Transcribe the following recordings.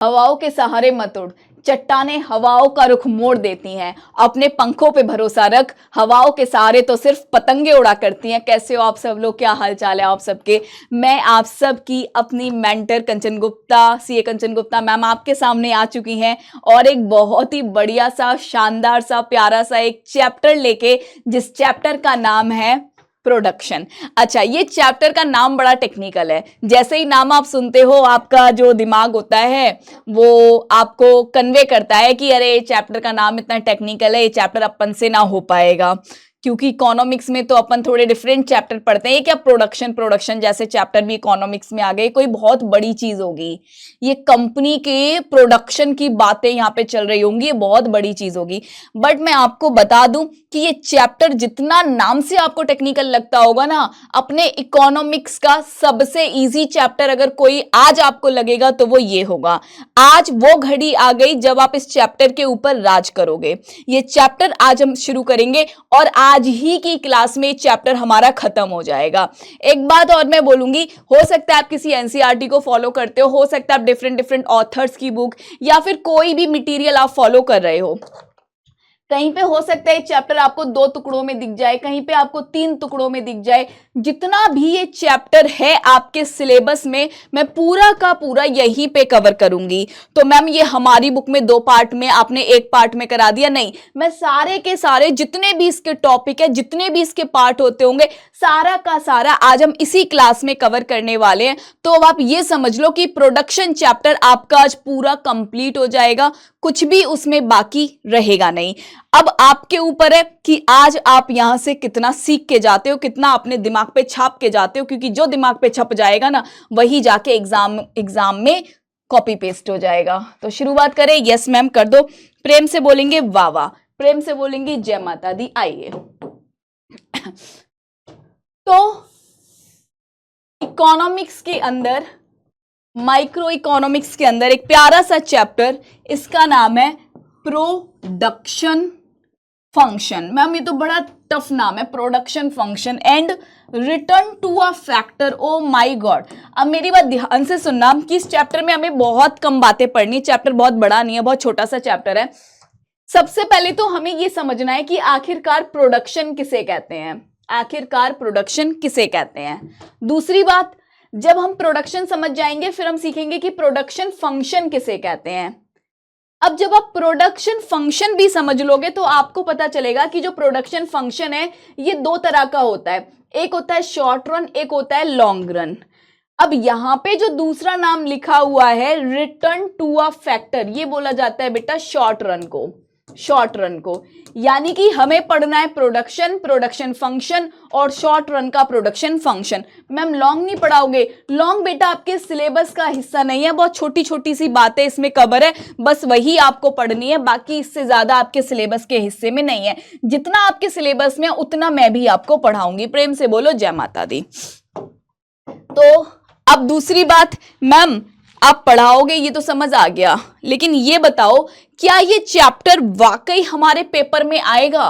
हवाओं के सहारे मत उड़, चट्टानें हवाओं का रुख मोड़ देती हैं। अपने पंखों पे भरोसा रख, हवाओं के सहारे तो सिर्फ पतंगे उड़ा करती हैं। कैसे हो आप सब लोग, क्या हाल चाल है आप सबके। मैं आप सब की अपनी mentor Kanchan Gupta, CA Kanchan Gupta ma'am आपके सामने आ चुकी हैं और एक बहुत ही बढ़िया सा, शानदार सा, प्यारा सा एक चैप्टर लेके, जिस चैप्टर का नाम है प्रोडक्शन। अच्छा, ये चैप्टर का नाम बड़ा टेक्निकल है। जैसे ही नाम आप सुनते हो, आपका जो दिमाग होता है वो आपको कन्वे करता है कि अरे चैप्टर का नाम इतना टेक्निकल है, ये चैप्टर अपन से ना हो पाएगा। क्योंकि इकोनॉमिक्स में तो अपन थोड़े डिफरेंट चैप्टर पढ़ते हैं। ये क्या प्रोडक्शन जैसे चैप्टर भी इकोनॉमिक्स में आ गए, कोई बहुत बड़ी चीज होगी। ये कंपनी के प्रोडक्शन की बातें यहाँ पे चल रही होंगी, ये बहुत बड़ी चीज होगी। बट मैं आपको बता दूं कि ये चैप्टर जितना नाम से आपको टेक्निकल लगता होगा ना, अपने इकोनॉमिक्स का सबसे इजी चैप्टर अगर कोई आज आपको लगेगा तो वो ये होगा। आज वो घड़ी आ गई जब आप इस चैप्टर के ऊपर राज करोगे। ये चैप्टर आज हम शुरू करेंगे और आज ही की क्लास में चैप्टर हमारा खत्म हो जाएगा। एक बात और मैं बोलूंगी, हो सकता है आप किसी एनसीईआरटी को फॉलो करते हो सकता है आप डिफरेंट ऑथर्स की बुक या फिर कोई भी मटेरियल आप फॉलो कर रहे हो। कहीं पे हो सकता है चैप्टर आपको 2 टुकड़ों में दिख जाए, कहीं पे आपको 3 टुकड़ों में दिख जाए। जितना भी ये चैप्टर है आपके सिलेबस में, मैं पूरा का पूरा यहीं पे कवर करूंगी। तो मैम ये हमारी बुक में 2 पार्ट में, आपने 1 पार्ट में करा दिया, नहीं, मैं सारे के सारे जितने भी इसके टॉपिक है, जितने भी इसके पार्ट होते होंगे, सारा का सारा आज हम इसी क्लास में कवर करने वाले हैं। तो अब आप ये समझ लो कि प्रोडक्शन चैप्टर आपका आज पूरा कंप्लीट हो जाएगा, कुछ भी उसमें बाकी रहेगा नहीं। अब आपके ऊपर है कि आज आप यहां से कितना सीख के जाते हो, कितना अपने दिमाग पे छाप के जाते हो, क्योंकि जो दिमाग पे छप जाएगा ना, वही जाके एग्जाम में कॉपी पेस्ट हो जाएगा। तो शुरुआत करें। यस मैम कर दो। प्रेम से बोलेंगे वाह वाह, प्रेम से बोलेंगे जय माता दी। आइए तो इकोनॉमिक्स के अंदर, माइक्रो इकोनॉमिक्स के अंदर एक प्यारा सा चैप्टर, इसका नाम है प्रोडक्शन फंक्शन। मैम ये तो बड़ा टफ नाम है, production function and return to a factor. Oh my God. अब मेरी बात ध्यान से सुनना कि इस चैप्टर में हमें बहुत कम बातें पढ़नी। चैप्टर बहुत बड़ा नहीं है, बहुत छोटा सा चैप्टर है। सबसे पहले तो हमें यह समझना है कि आखिरकार प्रोडक्शन किसे कहते हैं, आखिरकार प्रोडक्शन किसे कहते हैं। दूसरी बात, जब हम प्रोडक्शन समझ जाएंगे फिर हम सीखेंगे कि प्रोडक्शन फंक्शन किसे कहते हैं। अब जब आप प्रोडक्शन फंक्शन भी समझ लोगे तो आपको पता चलेगा कि जो प्रोडक्शन फंक्शन है ये 2 तरह का होता है, एक होता है शॉर्ट रन, एक होता है लॉन्ग रन। अब यहां पे जो दूसरा नाम लिखा हुआ है रिटर्न टू अ फैक्टर, ये बोला जाता है बेटा शॉर्ट रन को, शॉर्ट रन को। यानी कि हमें पढ़ना है प्रोडक्शन, प्रोडक्शन फंक्शन और शॉर्ट रन का प्रोडक्शन फंक्शन। मैम लॉन्ग नहीं पढ़ाओगे? लॉन्ग बेटा आपके सिलेबस का हिस्सा नहीं है, बहुत छोटी छोटी सी बातें इसमें कवर है, बस वही आपको पढ़नी है, बाकी इससे ज्यादा आपके सिलेबस के हिस्से में नहीं है। जितना आपके सिलेबस में उतना मैं भी आपको पढ़ाऊंगी। प्रेम से बोलो जय माता दी। तो अब दूसरी बात, मैम आप पढ़ाओगे ये तो समझ आ गया, लेकिन ये बताओ क्या ये चैप्टर वाकई हमारे पेपर में आएगा?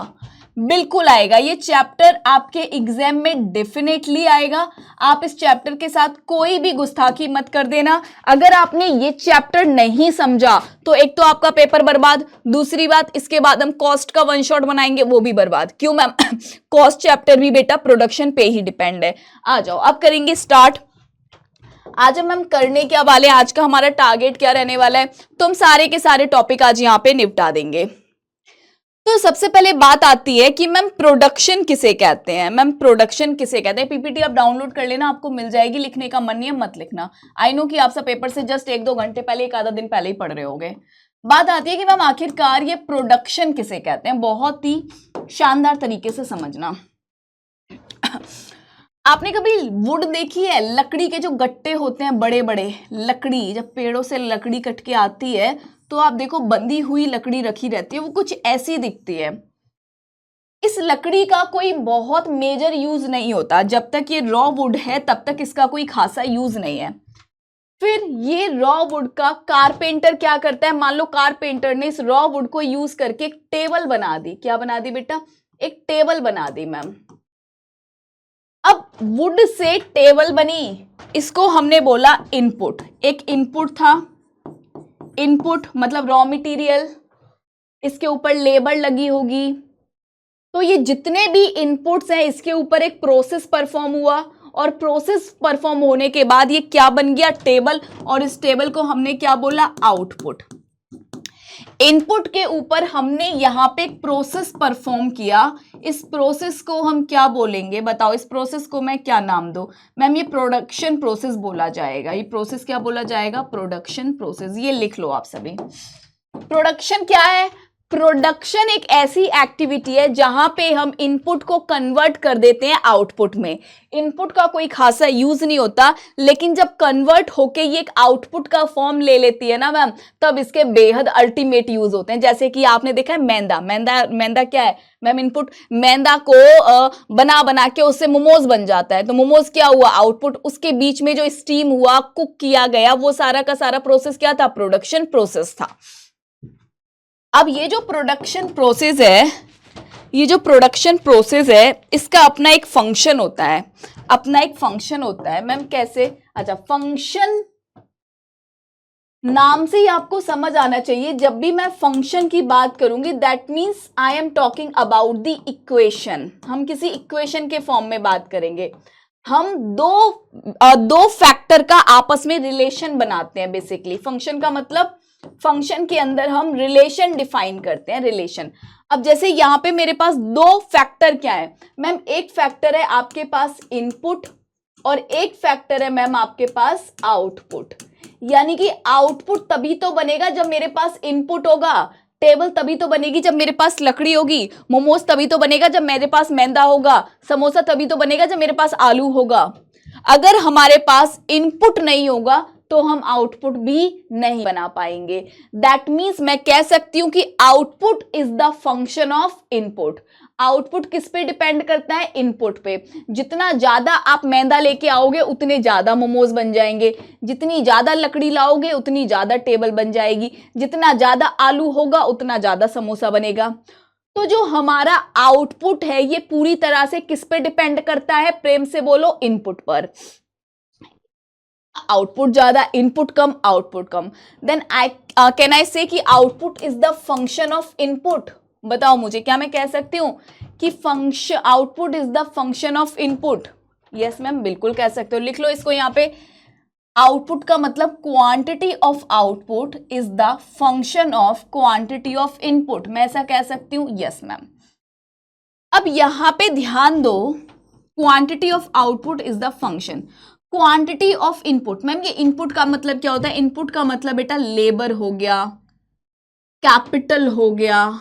बिल्कुल आएगा। ये चैप्टर आपके एग्जाम में डेफिनेटली आएगा। आप इस चैप्टर के साथ कोई भी गुस्ताखी मत कर देना। अगर आपने ये चैप्टर नहीं समझा तो एक तो आपका पेपर बर्बाद, दूसरी बात इसके बाद हम कॉस्ट का 1 शॉट बनाएंगे, वो भी बर्बाद। क्यों मैम? कॉस्ट चैप्टर भी बेटा प्रोडक्शन पे ही डिपेंड है। आ जाओ अब करेंगे स्टार्ट। आज हम करने क्या वाले, आज का हमारा टारगेट क्या रहने वाला है, तो हम सारे के सारे टॉपिक आज यहाँ पे निपटा देंगे। तो सबसे पहले बात आती है कि मैम प्रोडक्शन किसे कहते हैं। मैम प्रोडक्शन किसे कहते हैं? पीपीटी आप डाउनलोड कर लेना, आपको मिल जाएगी। लिखने का मन नहीं है मत लिखना। आई नो कि आप सब पेपर से जस्ट 1-2 घंटे पहले, 1 आधा दिन पहले ही पढ़ रहे होगे। बात आती है कि मैम आखिरकार ये प्रोडक्शन किसे कहते हैं। बहुत ही शानदार तरीके से समझना। आपने कभी वुड देखी है? लकड़ी के जो गट्टे होते हैं बड़े बड़े, लकड़ी जब पेड़ों से लकड़ी कट के आती है तो आप देखो बंधी हुई लकड़ी रखी रहती है, वो कुछ ऐसी दिखती है। इस लकड़ी का कोई बहुत मेजर यूज नहीं होता, जब तक ये रॉ वुड है तब तक इसका कोई खासा यूज नहीं है। फिर ये रॉ वुड का कारपेंटर क्या करता है, मान लो कारपेंटर ने इस रॉ वुड को यूज करके एक टेबल बना दी। क्या बना दी बेटा? एक टेबल बना दी मैम। अब वुड से टेबल बनी, इसको हमने बोला इनपुट। एक इनपुट था, इनपुट मतलब रॉ मटेरियल, इसके ऊपर लेबर लगी होगी, तो ये जितने भी इनपुट्स हैं इसके ऊपर एक प्रोसेस परफॉर्म हुआ, और प्रोसेस परफॉर्म होने के बाद ये क्या बन गया, टेबल, और इस टेबल को हमने क्या बोला, आउटपुट। इनपुट के ऊपर हमने यहां पे एक प्रोसेस परफॉर्म किया, इस प्रोसेस को हम क्या बोलेंगे बताओ, इस प्रोसेस को मैं क्या नाम दूं, मैम ये प्रोडक्शन प्रोसेस बोला जाएगा, ये प्रोसेस क्या बोला जाएगा, प्रोडक्शन प्रोसेस, ये लिख लो आप सभी। प्रोडक्शन क्या है, प्रोडक्शन एक ऐसी एक्टिविटी है जहां पे हम इनपुट को कन्वर्ट कर देते हैं आउटपुट में। इनपुट का कोई खासा यूज नहीं होता, लेकिन जब कन्वर्ट होके ये एक आउटपुट का फॉर्म ले लेती है ना मैम, तब इसके बेहद अल्टीमेट यूज होते हैं। जैसे कि आपने देखा है मैदा, मैदा क्या है मैम, इनपुट। मैदा को बना बना के उससे मोमोज बन जाता है, तो मोमोज क्या हुआ, आउटपुट। उसके बीच में जो स्टीम हुआ, कुक किया गया, वो सारा का सारा प्रोसेस क्या था, प्रोडक्शन प्रोसेस था। अब ये जो प्रोडक्शन प्रोसेस है, ये जो प्रोडक्शन प्रोसेस है, इसका अपना एक फंक्शन होता है, अपना एक फंक्शन होता है मैम। कैसे, अच्छा, फंक्शन नाम से ही आपको समझ आना चाहिए, जब भी मैं फंक्शन की बात करूंगी that means I am talking about the equation. हम किसी इक्वेशन के फॉर्म में बात करेंगे, हम दो फैक्टर का आपस में रिलेशन बनाते हैं बेसिकली। फंक्शन का मतलब, फंक्शन के अंदर हम रिलेशन डिफाइन करते हैं, रिलेशन। अब जैसे यहां पे मेरे पास दो फैक्टर क्या है मैम, एक फैक्टर है आपके पास इनपुट, और एक फैक्टर है मैम आपके पास आउटपुट। यानी कि आउटपुट तभी तो बनेगा जब मेरे पास इनपुट होगा, टेबल तभी तो बनेगी जब मेरे पास लकड़ी होगी, मोमोज तभी तो बनेगा जब मेरे पास मैदा होगा, समोसा तभी तो बनेगा जब मेरे पास आलू होगा। अगर हमारे पास इनपुट नहीं होगा तो हम आउटपुट भी नहीं बना पाएंगे। दैट मीन्स मैं कह सकती हूं कि output is the function of input. Output किस पे डिपेंड करता है, इनपुट पे। जितना ज्यादा आप मैदा लेके आओगे उतने ज्यादा मोमोज बन जाएंगे, जितनी ज्यादा लकड़ी लाओगे उतनी ज्यादा टेबल बन जाएगी, जितना ज्यादा आलू होगा उतना ज्यादा समोसा बनेगा। तो जो हमारा आउटपुट है ये पूरी तरह से किस पे डिपेंड करता है, प्रेम से बोलो, इनपुट पर। आउटपुट ज्यादा, इनपुट कम, आउटपुट कम, देन कैन आई से कि output is the function of input. बताओ मुझे, क्या मैं कह सकती हूं कि function, output is the function of input? Yes ma'am, बिल्कुल कह सकते हो। लिख लो इसको यहां पे, आउटपुट का मतलब quantity of output is the function of quantity of input, मैं ऐसा कह सकती हूं। Yes ma'am. अब यहां पे ध्यान दो, quantity of output is the function, quantity of input. Ma'am ये इनपुट का मतलब क्या होता है, इनपुट का मतलब बेटा लेबर हो गया, कैपिटल हो गया,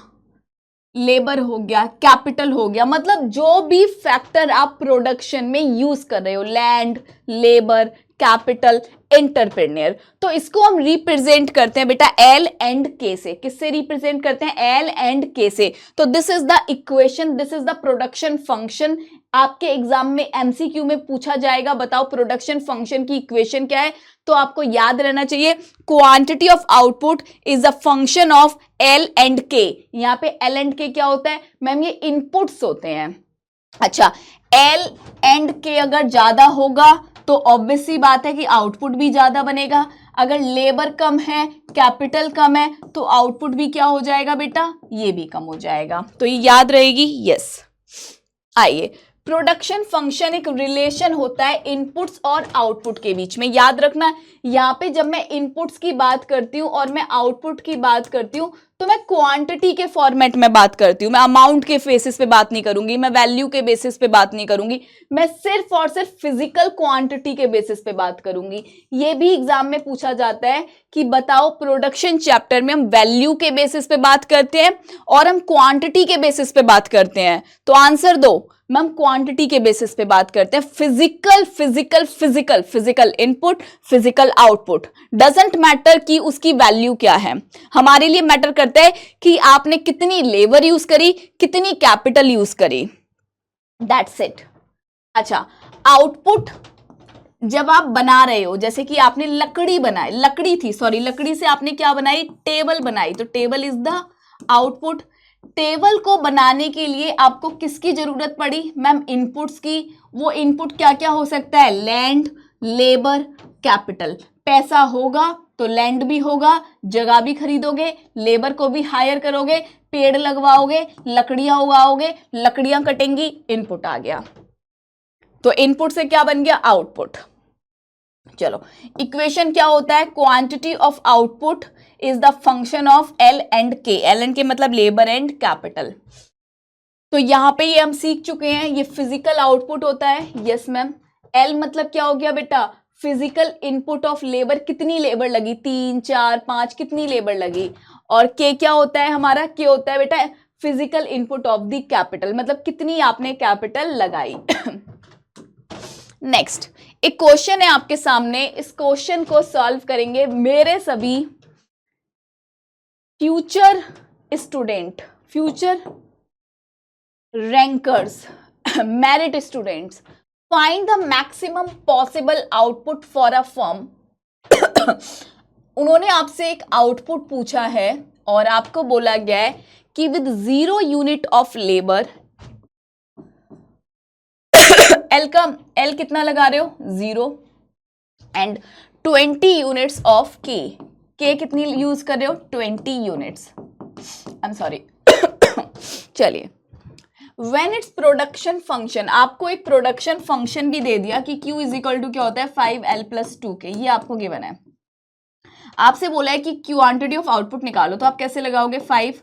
लेबर हो गया, कैपिटल हो गया, मतलब जो भी फैक्टर आप प्रोडक्शन में यूज कर रहे हो, लैंड, लेबर, कैपिटल, एंटरप्रेन्योर, तो इसको हम रिप्रेजेंट करते हैं बेटा एल एंड के से। किससे रिप्रेजेंट करते हैं, एल एंड के से। तो this is the equation, this is the production function. आपके एग्जाम में एमसीक्यू में पूछा जाएगा, बताओ प्रोडक्शन फंक्शन की इक्वेशन क्या है, तो आपको याद रहना चाहिए quantity of output is the function of L and के। यहां पे एल एंड के क्या होता है मैम, ये इनपुट्स होते हैं। अच्छा, एल एंड के अगर ज्यादा होगा तो ऑब्वियस सी बात है कि आउटपुट भी ज्यादा बनेगा। अगर लेबर कम है, कैपिटल कम है, तो आउटपुट भी क्या हो जाएगा बेटा, ये भी कम हो जाएगा। तो ये याद रहेगी। यस, आइए, प्रोडक्शन फंक्शन एक रिलेशन होता है इनपुट्स और आउटपुट के बीच में। याद रखना, यहां पे जब मैं इनपुट्स की बात करती हूं और मैं आउटपुट की बात करती हूं तो मैं क्वांटिटी के फॉर्मेट में बात करती हूं, मैं अमाउंट के बेसिस पे बात नहीं करूंगी, मैं वैल्यू के बेसिस पे बात नहीं करूंगी, मैं सिर्फ और सिर्फ फिजिकल क्वांटिटी के बेसिस पे बात करूंगी। ये भी एग्जाम में पूछा जाता है कि बताओ प्रोडक्शन चैप्टर में हम वैल्यू के बेसिस पे बात करते हैं और हम क्वांटिटी के बेसिस पे बात करते हैं, तो आंसर दो मैम, क्वांटिटी के बेसिस पे बात करते हैं। Physical physical physical physical input, physical output, doesn't matter कि उसकी वैल्यू क्या है, हमारे लिए मैटर करता है कि आपने कितनी लेबर यूज करी, कितनी कैपिटल यूज करी, दैट्स इट। अच्छा, आउटपुट जब आप बना रहे हो, जैसे कि आपने लकड़ी बनाई, लकड़ी से आपने क्या बनाई, टेबल बनाई, तो table is the output. Table को बनाने के लिए आपको किसकी जरूरत पड़ी मैम, इनपुट्स की। वो इनपुट क्या क्या हो सकता है, लैंड, लेबर, कैपिटल। पैसा होगा तो लैंड भी होगा, जगह भी खरीदोगे, लेबर को भी हायर करोगे, पेड़ लगवाओगे, लकड़ियां उगाओगे, लकड़ियां कटेंगी, इनपुट आ गया। तो इनपुट से क्या बन गया? आउटपुट। चलो, इक्वेशन क्या होता है? Quantity of output is the function of L and के। एल एंड के मतलब लेबर एंड कैपिटल। तो यहां पे ये हम सीख चुके हैं, ये फिजिकल आउटपुट होता है। Yes ma'am. एल मतलब क्या हो गया बेटा? फिजिकल इनपुट ऑफ लेबर, कितनी लेबर लगी, 3 4 5, कितनी लेबर लगी। और के क्या होता है हमारा? के होता है बेटा physical input of the capital, मतलब कितनी आपने कैपिटल लगाई। नेक्स्ट, एक क्वेश्चन है आपके सामने, इस क्वेश्चन को सॉल्व करेंगे मेरे सभी future student, future rankers, merit students. Find the maximum possible output for a firm. उन्होंने आपसे एक आउटपुट पूछा है और आपको बोला गया है कि with 0 unit of labour, L का एल कितना लगा रहे हो? 0 एंड 20 यूनिट्स ऑफ के कितनी यूज कर रहे हो? 20 यूनिट्स। I am sorry. चलिए, व्हेन इट्स प्रोडक्शन फंक्शन, आपको एक प्रोडक्शन फंक्शन भी दे दिया कि Q इज इक्वल टू क्या होता है? 5L+2K, ये आपको गिवन है। आपसे बोला है कि क्वांटिटी ऑफ आउटपुट निकालो, तो आप कैसे लगाओगे? 5,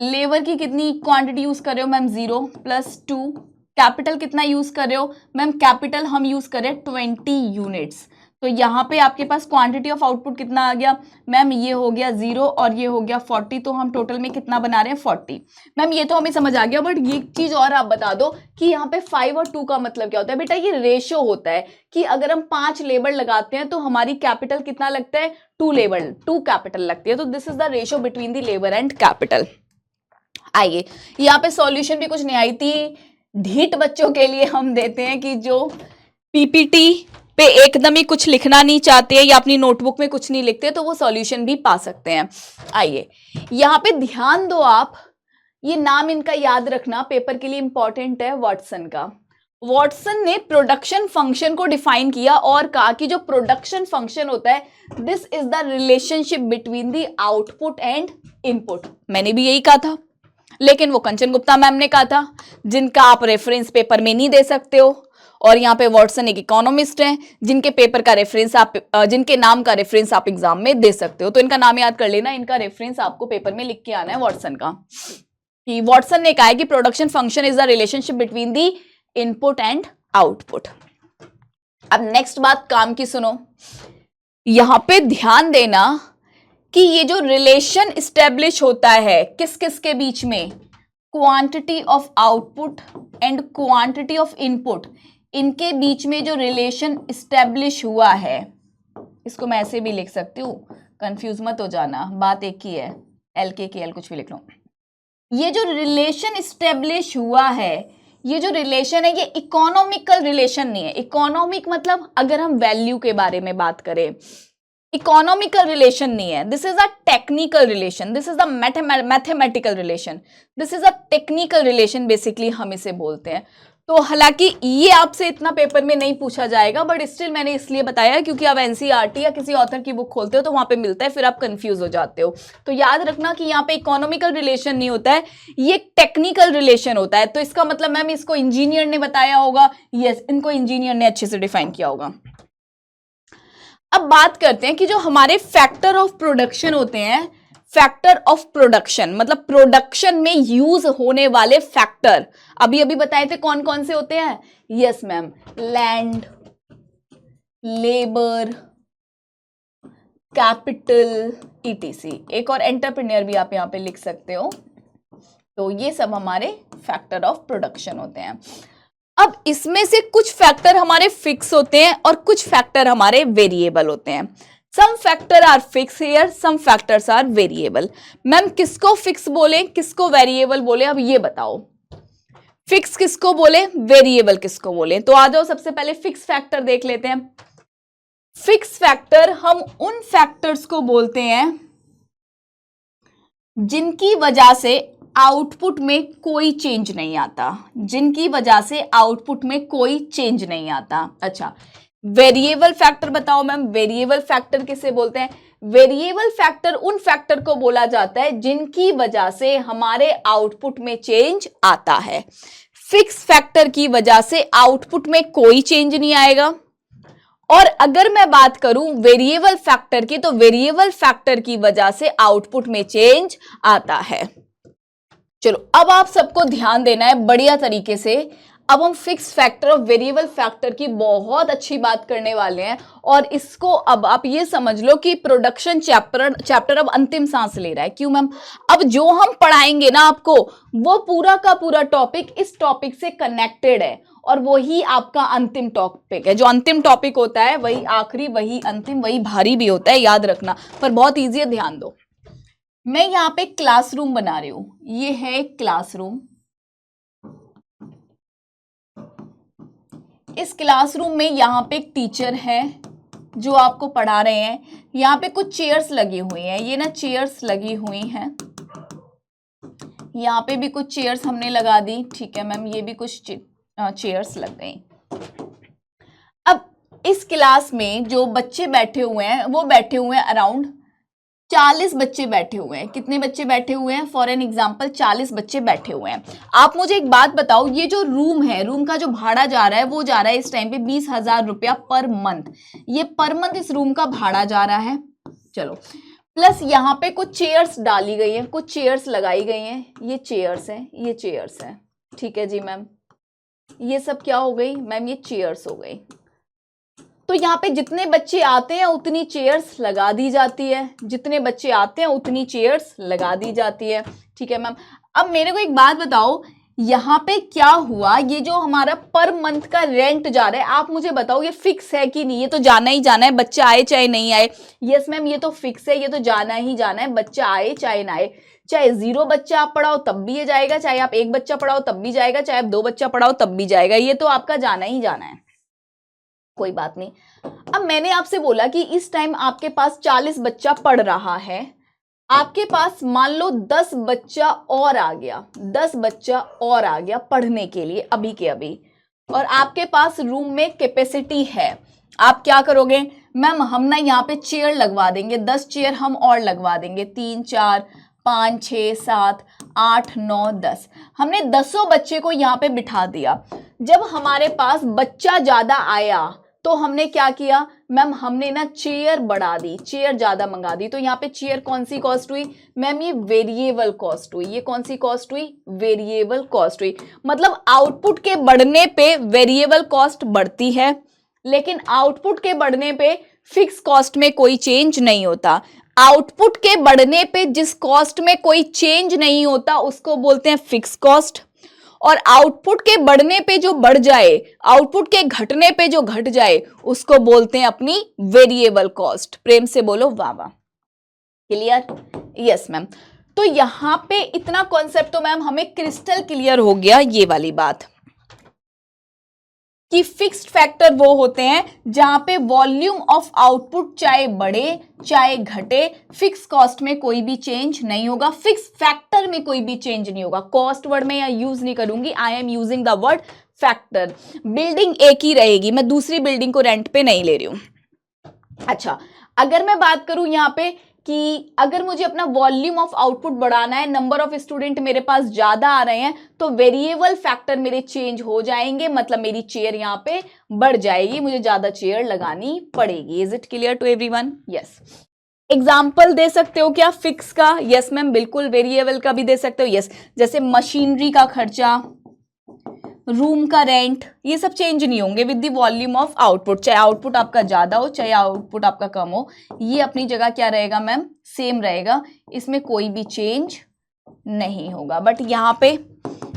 लेबर की कितनी क्वांटिटी यूज कर रहे हो मैम? 0 + 2, कैपिटल कितना यूज कर रहे हो मैम? कैपिटल हम यूज कर रहे हैं 20 यूनिट्स। तो यहाँ पे आपके पास क्वांटिटी ऑफ आउटपुट कितना आ गया मैम? ये हो गया 0 और ये हो गया 40, तो हम टोटल में कितना बना रहे हैं? 40। मैम ये तो हमें समझ आ गया, बट ये चीज और आप बता दो कि यहाँ पे 5 और 2 का मतलब क्या होता है? बेटा ये रेशियो होता है कि अगर हम 5 लेबर लगाते हैं तो हमारी कैपिटल कितना लगता है? 2 लेबर, 2 कैपिटल लगती है। तो this is the ratio between the labour and capital. आइए, यहाँ पे सॉल्यूशन भी कुछ नहीं आई थी, ढीठ बच्चों के लिए हम देते हैं कि जो पीपीटी पे एकदम ही कुछ लिखना नहीं चाहते या अपनी नोटबुक में कुछ नहीं लिखते, तो वो सॉल्यूशन भी पा सकते हैं। आइए, यहाँ पे ध्यान दो आप, ये नाम इनका याद रखना, पेपर के लिए इंपॉर्टेंट है, वॉटसन का। वॉटसन ने प्रोडक्शन फंक्शन को डिफाइन किया और कहा कि जो प्रोडक्शन फंक्शन होता है, this is the relationship between the output and input. मैंने भी यही कहा था, लेकिन वो कंचन गुप्ता मैम ने कहा था, जिनका आप रेफरेंस पेपर में नहीं दे सकते हो। और यहाँ पे वॉटसन एक इकोनॉमिस्ट हैं, जिनके पेपर का रेफरेंस आप, जिनके नाम का रेफरेंस आप एग्जाम में दे सकते हो। तो इनका नाम याद कर लेना, इनका रेफरेंस आपको पेपर में लिख के आना है वॉटसन का। कि वॉटसन ने कहा है कि production function is the relationship between the input and output. अब नेक्स्ट बात काम की सुनो, यहां पे ध्यान देना कि ये जो रिलेशन इस्टेब्लिश होता है किस किस के बीच में? Quantity of output and quantity of input, इनके बीच में जो रिलेशन इस्टेब्लिश हुआ है, इसको मैं ऐसे भी लिख सकती हूँ, कंफ्यूज मत हो जाना, बात एक ही है, एल के एल कुछ भी लिख लो। ये जो रिलेशन इस्टेब्लिश हुआ है, ये जो रिलेशन है, ये इकोनॉमिकल रिलेशन नहीं है। इकोनॉमिक मतलब अगर हम वैल्यू के बारे में बात करें, इकोनॉमिकल रिलेशन नहीं है, this is a technical relation, this is a mathematical relation, this is a technical relation, basically हम इसे बोलते हैं। तो हालांकि ये आपसे इतना पेपर में नहीं पूछा जाएगा, बट स्टिल मैंने इसलिए बताया क्योंकि आप एनसीईआरटी या किसी ऑथर की बुक खोलते हो तो वहां पे मिलता है, फिर आप कंफ्यूज हो जाते हो। तो याद रखना कि यहाँ पे इकोनॉमिकल रिलेशन नहीं होता है, ये टेक्निकल रिलेशन होता है। तो इसका मतलब मैम इसको इंजीनियर ने बताया होगा, यस, इनको इंजीनियर ने अच्छे से डिफाइन किया होगा। अब बात करते हैं कि जो हमारे फैक्टर ऑफ प्रोडक्शन होते हैं, फैक्टर ऑफ प्रोडक्शन मतलब प्रोडक्शन में यूज होने वाले फैक्टर, अभी अभी बताए थे कौन कौन से होते हैं? Yes ma'am, land, labour, capital, etc. एक और एंटरप्रेन्योर भी आप यहां पे लिख सकते हो। तो ये सब हमारे फैक्टर ऑफ प्रोडक्शन होते हैं। अब इसमें से कुछ फैक्टर हमारे फिक्स होते हैं और कुछ फैक्टर हमारे वेरिएबल होते हैं। Some factor are fixed here, some factors are variable. Ma'am किसको फिक्स बोले, किसको वेरिएबल बोले, अब ये बताओ। फिक्स किसको बोले, वेरिएबल किसको बोले? तो आ जाओ, सबसे पहले फिक्स फैक्टर देख लेते हैं। फिक्स फैक्टर हम उन फैक्टर्स को बोलते हैं जिनकी वजह से आउटपुट में कोई चेंज नहीं आता, जिनकी वजह से आउटपुट में कोई चेंज नहीं आता। अच्छा, वेरिएबल फैक्टर बताओ मैम, वेरिएबल फैक्टर किसे बोलते हैं? वेरिएबल फैक्टर उन फैक्टर को बोला जाता है जिनकी वजह से हमारे आउटपुट में चेंज आता है। फिक्स फैक्टर की वजह से आउटपुट में कोई चेंज नहीं आएगा। और अगर मैं बात करूं वेरिएबल फैक्टर की, तो वेरिएबल फैक्टर की वजह से आउटपुट में चेंज आता है। चलो अब आप सबको ध्यान देना है बढ़िया तरीके से। अब हम फिक्स फैक्टर और वेरिएबल फैक्टर की बहुत अच्छी बात करने वाले हैं, और इसको अब आप ये समझ लो कि प्रोडक्शन चैप्टर अब अंतिम सांस ले रहा है। क्यों मैम? अब जो हम पढ़ाएंगे ना आपको, वो पूरा का पूरा टॉपिक इस टॉपिक से कनेक्टेड है, और वही आपका अंतिम टॉपिक है। जो अंतिम टॉपिक होता है वही आखिरी, वही अंतिम, वही भारी भी होता है, याद रखना। पर बहुत ईजी है, ध्यान दो। मैं यहाँ पे क्लासरूम बना रही हूं, ये है एक क्लासरूम। इस क्लासरूम में यहाँ पे एक टीचर है जो आपको पढ़ा रहे हैं। यहाँ पे कुछ चेयर्स लगी हुई हैं, ये ना चेयर्स लगी हुई हैं। यहाँ पे भी कुछ चेयर्स हमने लगा दी, ठीक है मैम, ये भी कुछ चेयर्स लग गई। अब इस क्लास में जो बच्चे बैठे हुए हैं वो बैठे हुए हैं अराउंड 40 बच्चे बैठे हुए हैं। कितने बच्चे बैठे हुए हैं? फॉर एन एग्जाम्पल 40 बच्चे बैठे हुए हैं। आप मुझे एक बात बताओ, ये जो रूम है, रूम का जो भाड़ा जा रहा है वो जा रहा है इस टाइम पे 20,000 रुपया पर मंथ। ये पर मंथ इस रूम का भाड़ा जा रहा है। चलो, प्लस यहाँ पे कुछ चेयर्स डाली गई हैं, कुछ चेयर्स लगाई गई हैं। ये चेयर्स हैं, ये चेयर्स हैं, ठीक है जी मैम। ये सब क्या हो गई मैम? ये चेयर्स हो गई। तो यहाँ पे जितने बच्चे आते हैं उतनी चेयर्स लगा दी जाती है, जितने बच्चे आते हैं उतनी चेयर्स लगा दी जाती है, ठीक है मैम। अब मेरे को एक बात बताओ, यहाँ पे क्या हुआ? ये जो हमारा पर मंथ का रेंट जा रहा है, आप मुझे बताओ ये फिक्स है कि नहीं? ये तो जाना ही जाना है, बच्चा आए चाहे नहीं आए। यस मैम, ये तो फिक्स है, ये तो जाना ही जाना है, बच्चा आए चाहे ना आए। चाहे 0 बच्चा आप पढ़ाओ तब भी ये जाएगा, चाहे आप 1 बच्चा पढ़ाओ तब भी जाएगा, चाहे आप 2 बच्चा पढ़ाओ तब भी जाएगा। ये तो आपका जाना ही जाना है, कोई बात नहीं। अब मैंने आपसे बोला कि इस टाइम आपके पास 40 बच्चा पढ़ रहा है, आपके पास मान लो 10 बच्चा और आ गया, 10 बच्चा और आ गया पढ़ने के लिए अभी के अभी, और आपके पास रूम में कैपेसिटी है। आप क्या करोगे मैम? हम ना यहाँ पे चेयर लगवा देंगे, 10 चेयर हम और लगवा देंगे, 3 4 5 6 7 8 9 10। हमने 10 बच्चे को यहाँ पे बिठा दिया। जब हमारे पास बच्चा ज्यादा आया तो हमने क्या किया मैम? हमने ना चेयर बढ़ा दी, चेयर ज्यादा मंगा दी। तो यहाँ पे चेयर कौन सी कॉस्ट हुई मैम? ये वेरिएबल कॉस्ट हुई। ये कौन सी कॉस्ट हुई? वेरिएबल कॉस्ट हुई। मतलब आउटपुट के बढ़ने पे वेरिएबल कॉस्ट बढ़ती है, लेकिन आउटपुट के बढ़ने पे फिक्स कॉस्ट में कोई चेंज नहीं होता। आउटपुट के बढ़ने पे जिस कॉस्ट में कोई चेंज नहीं होता उसको बोलते हैं फिक्स कॉस्ट, और आउटपुट के बढ़ने पे जो बढ़ जाए, आउटपुट के घटने पे जो घट जाए, उसको बोलते हैं अपनी वेरिएबल कॉस्ट। प्रेम से बोलो वाह वाह। क्लियर? Yes ma'am. तो यहां पे इतना कॉन्सेप्ट तो मैम हमें क्रिस्टल क्लियर हो गया, ये वाली बात कि फिक्स्ड फैक्टर वो होते हैं जहां पे वॉल्यूम ऑफ आउटपुट चाहे बढ़े चाहे घटे, फिक्स कॉस्ट में कोई भी चेंज नहीं होगा, फिक्स फैक्टर में कोई भी चेंज नहीं होगा। कॉस्ट वर्ड में यहाँ यूज नहीं करूंगी, I am using the word factor. Building एक ही रहेगी, मैं दूसरी बिल्डिंग को रेंट पे नहीं ले रही हूं। अच्छा, अगर मैं बात करूं यहाँ पे कि अगर मुझे अपना वॉल्यूम ऑफ आउटपुट बढ़ाना है, नंबर ऑफ स्टूडेंट मेरे पास ज्यादा आ रहे हैं, तो वेरिएबल फैक्टर मेरे चेंज हो जाएंगे, मतलब मेरी चेयर यहाँ पे बढ़ जाएगी, मुझे ज्यादा चेयर लगानी पड़ेगी। Is it clear to everyone? Yes. Example दे सकते हो क्या फिक्स का? यस मैम, बिल्कुल। वेरिएबल का भी दे सकते हो, यस। जैसे मशीनरी का खर्चा, रूम का रेंट, ये सब चेंज नहीं होंगे with the volume of output. चाहे आउटपुट आपका ज्यादा हो चाहे आउटपुट आपका कम हो, ये अपनी जगह क्या रहेगा मैम? सेम रहेगा, इसमें कोई भी चेंज नहीं होगा। बट यहाँ पे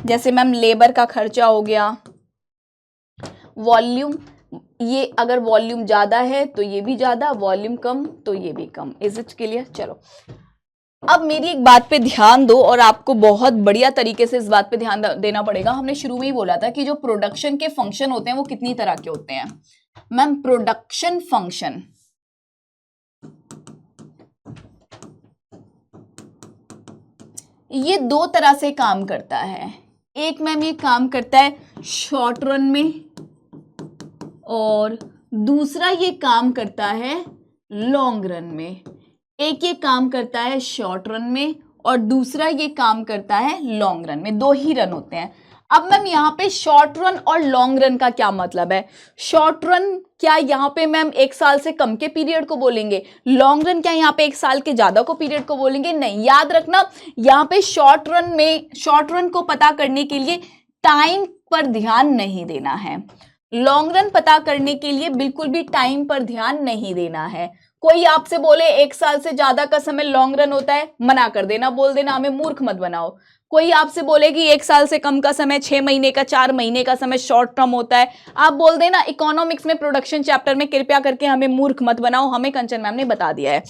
जैसे मैम लेबर का खर्चा हो गया, वॉल्यूम, ये अगर वॉल्यूम ज्यादा है तो ये भी ज्यादा, वॉल्यूम कम तो ये भी कम। Is it clear? चलो अब मेरी एक बात पे ध्यान दो, और आपको बहुत बढ़िया तरीके से इस बात पे ध्यान देना पड़ेगा। हमने शुरू में ही बोला था कि जो प्रोडक्शन के फंक्शन होते हैं वो कितनी तरह के होते हैं मैम? प्रोडक्शन फंक्शन ये 2 तरह से काम करता है। एक मैम ये काम करता है शॉर्ट रन में और दूसरा ये काम करता है लॉन्ग रन में, एक ये काम करता है शॉर्ट रन में और दूसरा ये काम करता है लॉन्ग रन में। दो ही रन होते हैं। अब मैम यहाँ पे शॉर्ट रन और लॉन्ग रन का क्या मतलब है? शॉर्ट रन क्या यहाँ पे मैम 1 साल से कम के पीरियड को बोलेंगे? लॉन्ग रन क्या यहाँ पे 1 साल के ज्यादा को पीरियड को बोलेंगे? नहीं, याद रखना यहाँ पे शॉर्ट रन में, शॉर्ट रन को पता करने के लिए टाइम पर ध्यान नहीं देना है, लॉन्ग रन पता करने के लिए बिल्कुल भी टाइम पर ध्यान नहीं देना है। कोई आपसे बोले 1 साल से ज्यादा का समय लॉन्ग रन होता है, मना कर देना, बोल देना हमें मूर्ख मत बनाओ। कोई आपसे बोले कि 1 साल से कम का समय 6 महीने का 4 महीने का समय शॉर्ट टर्म होता है, आप बोल देना इकोनॉमिक्स में प्रोडक्शन चैप्टर में कृपया करके हमें मूर्ख मत बनाओ, हमें कंचन मैम ने बता दिया है।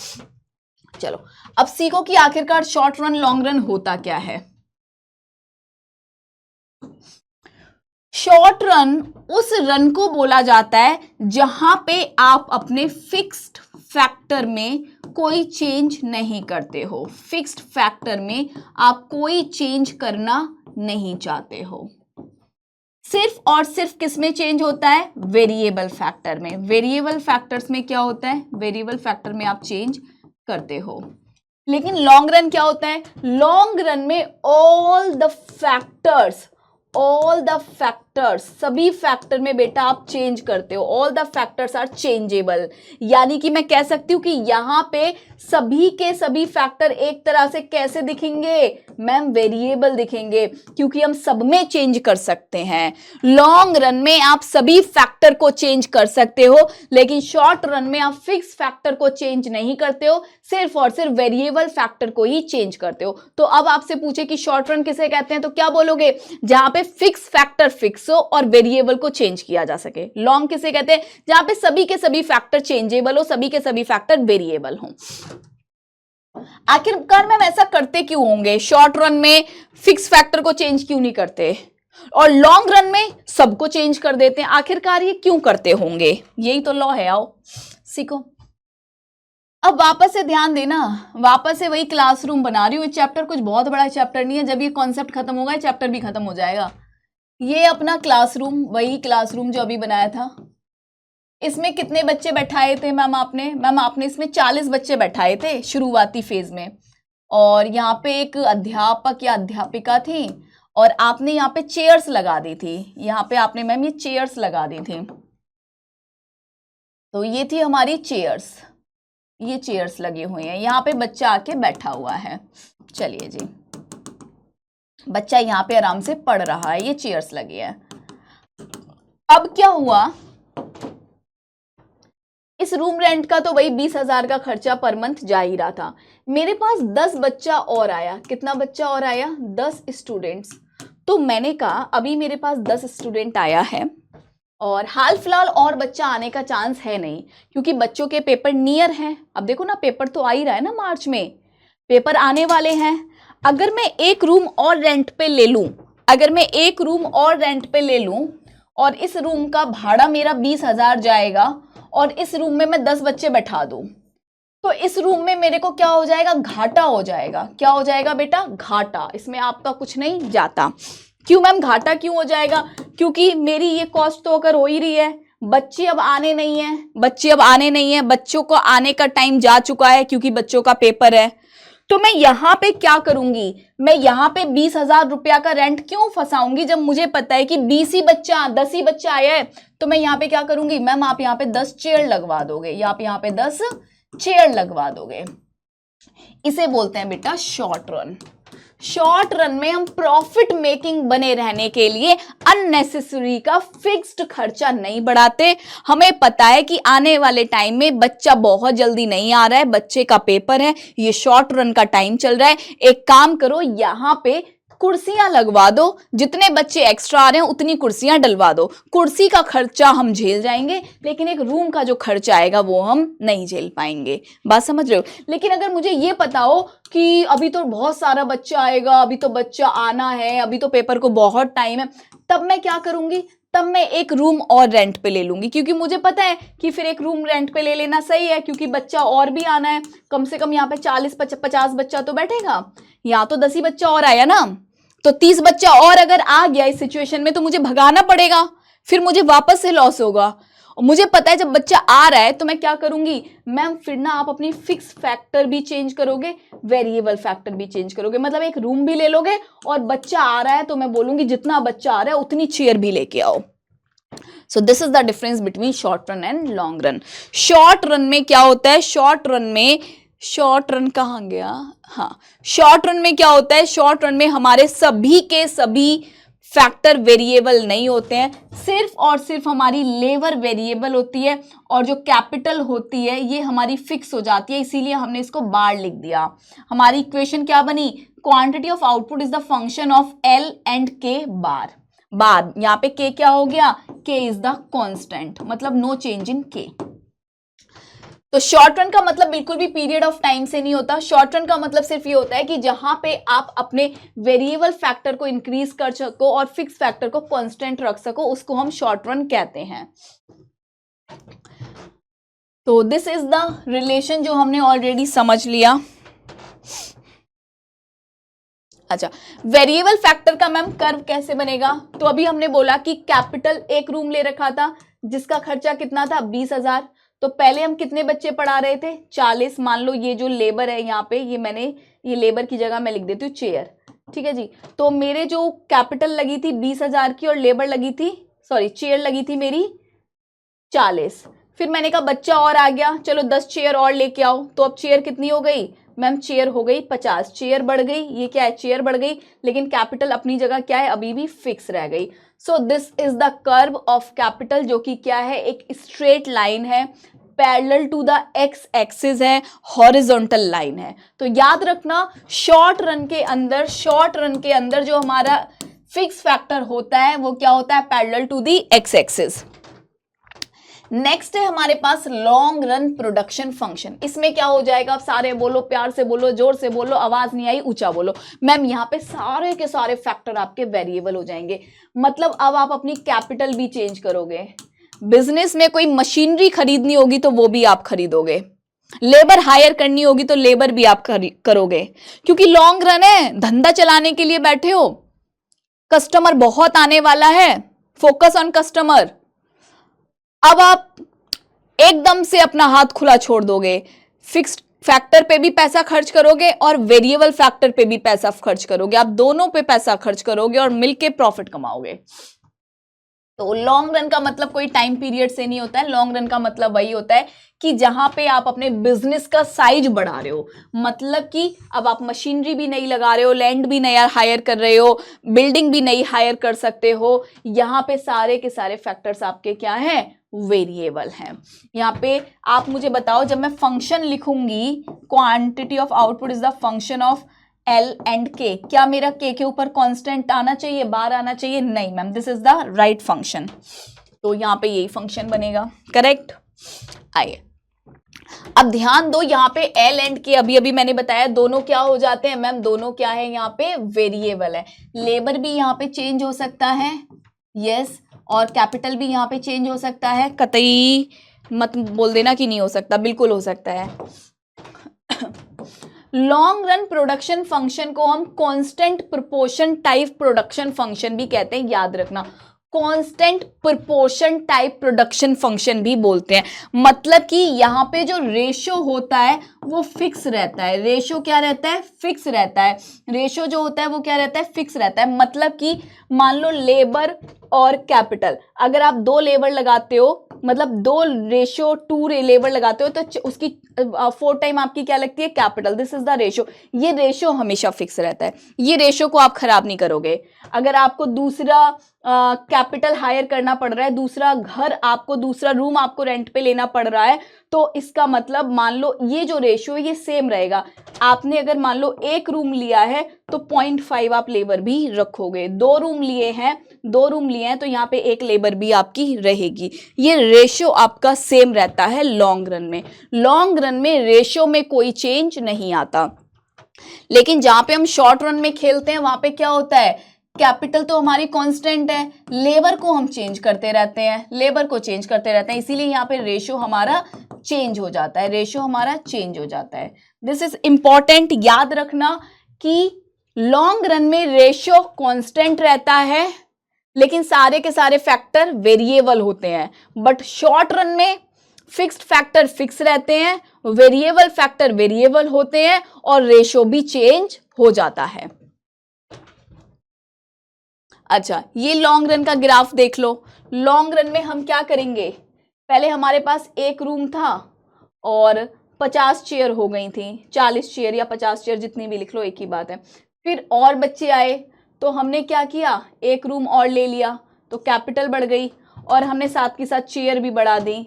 चलो अब सीखो कि आखिरकार शॉर्ट रन लॉन्ग रन होता क्या है। शॉर्ट रन उस रन को बोला जाता है जहां पे आप अपने फिक्स्ड फैक्टर में कोई चेंज नहीं करते हो, फिक्स्ड फैक्टर में आप कोई चेंज करना नहीं चाहते हो। सिर्फ और सिर्फ किस में चेंज होता है? वेरिएबल फैक्टर में। वेरिएबल फैक्टर्स में क्या होता है? वेरिएबल फैक्टर में आप चेंज करते हो। लेकिन लॉन्ग रन क्या होता है? लॉन्ग रन में ऑल द फैक्टर्स, सभी फैक्टर में बेटा आप चेंज करते हो। All the factors are changeable, यानी कि मैं कह सकती हूं कि यहां पे सभी के सभी फैक्टर एक तरह से कैसे दिखेंगे मैम? वेरिएबल दिखेंगे, क्योंकि हम सब में चेंज कर सकते हैं। लॉन्ग रन में आप सभी फैक्टर को चेंज कर सकते हो, लेकिन शॉर्ट रन में आप फिक्स फैक्टर को चेंज नहीं करते हो, सिर्फ और सिर्फ वेरिएबल फैक्टर को ही चेंज करते हो। तो अब आपसे पूछे कि शॉर्ट रन किसे कहते हैं, तो क्या बोलोगे? जहां पे फिक्स फैक्टर फिक्स हो और वेरिएबल को चेंज किया जा सके। लॉन्ग किसे कहते हैं? जहां पे सभी के सभी फैक्टर चेंजेबल हो, सभी के सभी फैक्टर वेरिएबल हो। आखिरकार मैम ऐसा करते क्यों होंगे? शॉर्ट रन में फिक्स फैक्टर को चेंज क्यों नहीं करते और लॉन्ग रन में सबको चेंज कर देते हैं? आखिरकार ये क्यों करते होंगे? यही तो लॉ है, आओ सीखो। अब वापस से ध्यान देना, वापस से वही क्लासरूम बना रही हूँ। चैप्टर कुछ बहुत बड़ा चैप्टर नहीं है, जब ये कॉन्सेप्ट खत्म होगा चैप्टर भी खत्म हो जाएगा। ये अपना क्लासरूम, वही क्लासरूम जो अभी बनाया था। इसमें कितने बच्चे बैठाए थे मैम आपने? मैम आपने इसमें 40 बच्चे बैठाए थे शुरुआती फेज में, और यहाँ पे एक अध्यापक या अध्यापिका थी, और आपने यहाँ पे चेयर्स लगा दी थी। यहाँ पे आपने मैम ये चेयर्स लगा दी थी। तो ये थी हमारी चेयर्स, ये चेयर्स लगी हुई हैं। यहाँ पे बच्चा आके बैठा हुआ है। चलिए जी, बच्चा यहाँ पे आराम से पढ़ रहा है, ये चेयर्स लगी है। अब क्या हुआ, इस रूम रेंट का तो वही 20,000 का खर्चा पर मंथ जा ही रहा था। मेरे पास 10 बच्चा और आया। कितना बच्चा और आया? 10 स्टूडेंट्स। तो मैंने कहा अभी मेरे पास 10 स्टूडेंट आया है और हाल फिलहाल और बच्चा आने का चांस है नहीं, क्योंकि बच्चों के पेपर नियर हैं। अब देखो ना, पेपर तो आ ही रहा है ना, मार्च में पेपर आने वाले हैं। अगर मैं एक रूम और रेंट पे ले लूं, अगर मैं एक रूम और रेंट पे ले लूं और इस रूम का भाड़ा मेरा 20,000 जाएगा और इस रूम में मैं 10 बच्चे बैठा दूं, तो इस रूम में मेरे को क्या हो जाएगा? घाटा हो जाएगा। क्या हो जाएगा बेटा? घाटा। इसमें आपका कुछ नहीं जाता। क्यों मैम घाटा क्यों हो जाएगा? क्योंकि मेरी ये कॉस्ट तो अगर हो ही रही है, बच्चे अब आने नहीं है, बच्चे अब आने नहीं है, बच्चों को आने का टाइम जा चुका है क्योंकि बच्चों का पेपर है। तो मैं यहाँ पे क्या करूंगी? मैं यहाँ पे 20,000 रुपया का रेंट क्यों फंसाऊंगी, जब मुझे पता है कि 20 ही बच्चा, 10 ही बच्चा आया है। तो मैं यहाँ पे क्या करूंगी? मैम आप यहाँ पे 10 चेयर लगवा दोगे, या आप यहाँ पे 10 चेयर लगवा दोगे। इसे बोलते हैं बेटा शॉर्ट रन। शॉर्ट रन में हम प्रॉफिट मेकिंग बने रहने के लिए अननेसेसरी का फिक्स्ड खर्चा नहीं बढ़ाते। हमें पता है कि आने वाले टाइम में बच्चा बहुत जल्दी नहीं आ रहा है, बच्चे का पेपर है, ये शॉर्ट रन का टाइम चल रहा है। एक काम करो, यहां पे कुर्सियां लगवा दो, जितने बच्चे एक्स्ट्रा आ रहे हैं उतनी कुर्सियां डलवा दो। कुर्सी का खर्चा हम झेल जाएंगे, लेकिन एक रूम का जो खर्चा आएगा वो हम नहीं झेल पाएंगे। बात समझ रहे हो? लेकिन अगर मुझे ये पता हो कि अभी तो बहुत सारा बच्चा आएगा, अभी तो बच्चा आना है, अभी तो पेपर को बहुत टाइम है, तब मैं क्या करूंगी? तब मैं एक रूम और रेंट पे ले लूंगी, क्योंकि मुझे पता है कि फिर एक रूम रेंट पे ले लेना सही है, क्योंकि बच्चा और भी आना है। कम से कम यहाँ पे 40-50 बच्चा तो बैठेगा। यहाँ तो 10 ही बच्चा और आया ना, तो 30 बच्चा और अगर आ गया इस सिचुएशन में तो मुझे भगाना पड़ेगा, फिर मुझे वापस से लॉस होगा। मुझे पता है जब बच्चा आ रहा है तो मैं क्या करूंगी मैम, फिर ना आप अपनी फिक्स फैक्टर भी चेंज करोगे, वेरिएबल फैक्टर भी चेंज करोगे, मतलब एक रूम भी ले लोगे और बच्चा आ रहा है तो मैं बोलूंगी जितना बच्चा आ रहा है उतनी चेयर भी लेके आओ। सो this is the difference between short run and long run. Short run में क्या होता है, शॉर्ट रन कहां गया, हाँ, शॉर्ट रन में क्या होता है, शॉर्ट रन में हमारे सभी के सभी फैक्टर वेरिएबल नहीं होते हैं, सिर्फ और सिर्फ हमारी लेबर वेरिएबल होती है और जो कैपिटल होती है ये हमारी फिक्स हो जाती है, इसीलिए हमने इसको बार लिख दिया। हमारी इक्वेशन क्या बनी, quantity of output is the function of L and के बार। यहाँ पे के क्या हो गया, के इज द कांस्टेंट, मतलब नो चेंज इन के। तो शॉर्ट रन का मतलब बिल्कुल भी पीरियड ऑफ टाइम से नहीं होता। शॉर्ट रन का मतलब सिर्फ ये होता है कि जहां पे आप अपने वेरिएबल फैक्टर को इंक्रीज कर सको और फिक्स फैक्टर को कांस्टेंट रख सको, उसको हम शॉर्ट रन कहते हैं। तो दिस इज द रिलेशन जो हमने ऑलरेडी समझ लिया। अच्छा, वेरिएबल फैक्टर का मैम कर्व कैसे बनेगा, तो अभी हमने बोला कि कैपिटल एक रूम ले रखा था जिसका खर्चा कितना था 20,000। तो पहले हम कितने बच्चे पढ़ा रहे थे 40। मान लो ये जो लेबर है यहाँ पे, ये लेबर की जगह मैं लिख देती हूँ चेयर, ठीक है जी। तो मेरे जो कैपिटल लगी थी 20,000 की और लेबर लगी थी, सॉरी चेयर लगी थी मेरी 40। फिर मैंने कहा बच्चा और आ गया, चलो 10 चेयर और लेके आओ। तो अब चेयर कितनी हो गई मैम, चेयर हो गई 50। चेयर बढ़ गई, ये क्या है चेयर बढ़ गई, लेकिन कैपिटल अपनी जगह क्या है अभी भी फिक्स रह गई। So this is the curve of capital, जो कि क्या है एक स्ट्रेट लाइन है, parallel to the x axis है, हॉरिजॉन्टल लाइन है। तो याद रखना शॉर्ट रन के अंदर जो हमारा फिक्स फैक्टर होता है वो क्या होता है, parallel to the x axis. Next है हमारे पास लॉन्ग रन प्रोडक्शन फंक्शन। इसमें क्या हो जाएगा, आप सारे बोलो, प्यार से बोलो, जोर से बोलो, आवाज नहीं आई ऊंचा बोलो। मैम यहाँ पे सारे के सारे फैक्टर आपके वेरिएबल हो जाएंगे, मतलब अब आप अपनी कैपिटल भी चेंज करोगे। बिजनेस में कोई मशीनरी खरीदनी होगी तो वो भी आप खरीदोगे, लेबर हायर करनी होगी तो लेबर भी आप करोगे, क्योंकि लॉन्ग रन है, धंधा चलाने के लिए बैठे हो, कस्टमर बहुत आने वाला है, फोकस ऑन कस्टमर। अब आप एकदम से अपना हाथ खुला छोड़ दोगे, फिक्स्ड फैक्टर पे भी पैसा खर्च करोगे और वेरिएबल फैक्टर पे भी पैसा खर्च करोगे, आप दोनों पे पैसा खर्च करोगे और मिलके प्रॉफिट कमाओगे। तो लॉन्ग रन का मतलब कोई टाइम पीरियड से नहीं होता है, लॉन्ग रन का मतलब वही होता है कि जहां पे आप अपने बिजनेस का साइज बढ़ा रहे हो, मतलब कि अब आप मशीनरी भी नहीं लगा रहे हो, लैंड भी नहीं हायर कर रहे हो, बिल्डिंग भी नहीं हायर कर सकते हो, यहाँ पे सारे के सारे फैक्टर्स आपके क्या हैं, वेरिएबल हैं। यहाँ पे आप मुझे बताओ, जब मैं फंक्शन लिखूंगी quantity of output is the function of L and के, क्या मेरा के ऊपर कांस्टेंट आना चाहिए, बार आना चाहिए, नहीं ma'am, this is the right function. तो यहाँ पे यही फंक्शन बनेगा, करेक्ट। आइए अब ध्यान दो, यहाँ पे एल एंड के अभी अभी मैंने बताया दोनों क्या हो जाते हैं मैम, दोनों क्या है यहाँ पे वेरिएबल है। लेबर भी यहाँ पे चेंज हो सकता है, यस, और कैपिटल भी यहाँ पे चेंज हो सकता है, कतई मत बोल देना कि नहीं हो सकता, बिल्कुल हो सकता है। लॉन्ग रन प्रोडक्शन फंक्शन को हम constant proportion type production function भी कहते हैं, याद रखना, constant proportion type production function भी बोलते हैं। मतलब कि यहाँ पे जो रेशो होता है वो फिक्स रहता है, रेशो क्या रहता है, फिक्स रहता है, रेशो जो होता है वो क्या रहता है, फिक्स रहता है। मतलब कि मान लो लेबर और कैपिटल, अगर आप 2 लेबर लगाते हो, मतलब 2 रेशो 2 लेबर लगाते हो तो उसकी 4 टाइम आपकी क्या लगती है, capital, this is the ratio. ये रेशो हमेशा फिक्स रहता है, ये रेशो को आप खराब नहीं करोगे। अगर आपको दूसरा कैपिटल हायर करना पड़ रहा है, दूसरा घर आपको, दूसरा रूम आपको रेंट पे लेना पड़ रहा है, तो इसका मतलब मान लो ये जो रेशियो है ये सेम रहेगा। आपने अगर मान लो 1 रूम लिया है तो 0.5 आप लेबर भी रखोगे, 2 रूम लिए हैं तो यहाँ पे 1 लेबर भी आपकी रहेगी। ये रेशियो आपका सेम रहता है लॉन्ग रन में। लॉन्ग रन में रेशियो में कोई चेंज नहीं आता, लेकिन जहां पे हम शॉर्ट रन में खेलते हैं वहां पे क्या होता है, कैपिटल तो हमारी कांस्टेंट है, लेबर को हम चेंज करते रहते हैं, इसीलिए यहाँ पे रेशियो हमारा चेंज हो जाता है, दिस इज इंपॉर्टेंट, याद रखना कि लॉन्ग रन में रेशियो कांस्टेंट रहता है, लेकिन सारे के सारे फैक्टर वेरिएबल होते हैं। बट शॉर्ट रन में फिक्स्ड फैक्टर फिक्स रहते हैं, वेरिएबल फैक्टर वेरिएबल होते हैं, और रेशो भी चेंज हो जाता है। अच्छा, ये लॉन्ग रन का ग्राफ देख लो। लॉन्ग रन में हम क्या करेंगे, पहले हमारे पास एक रूम था और 50 चेयर हो गई थी, 40 चेयर या 50 चेयर जितनी भी लिख लो एक ही बात है। फिर और बच्चे आए तो हमने क्या किया, एक रूम और ले लिया तो कैपिटल बढ़ गई, और हमने साथ के साथ चेयर भी बढ़ा दी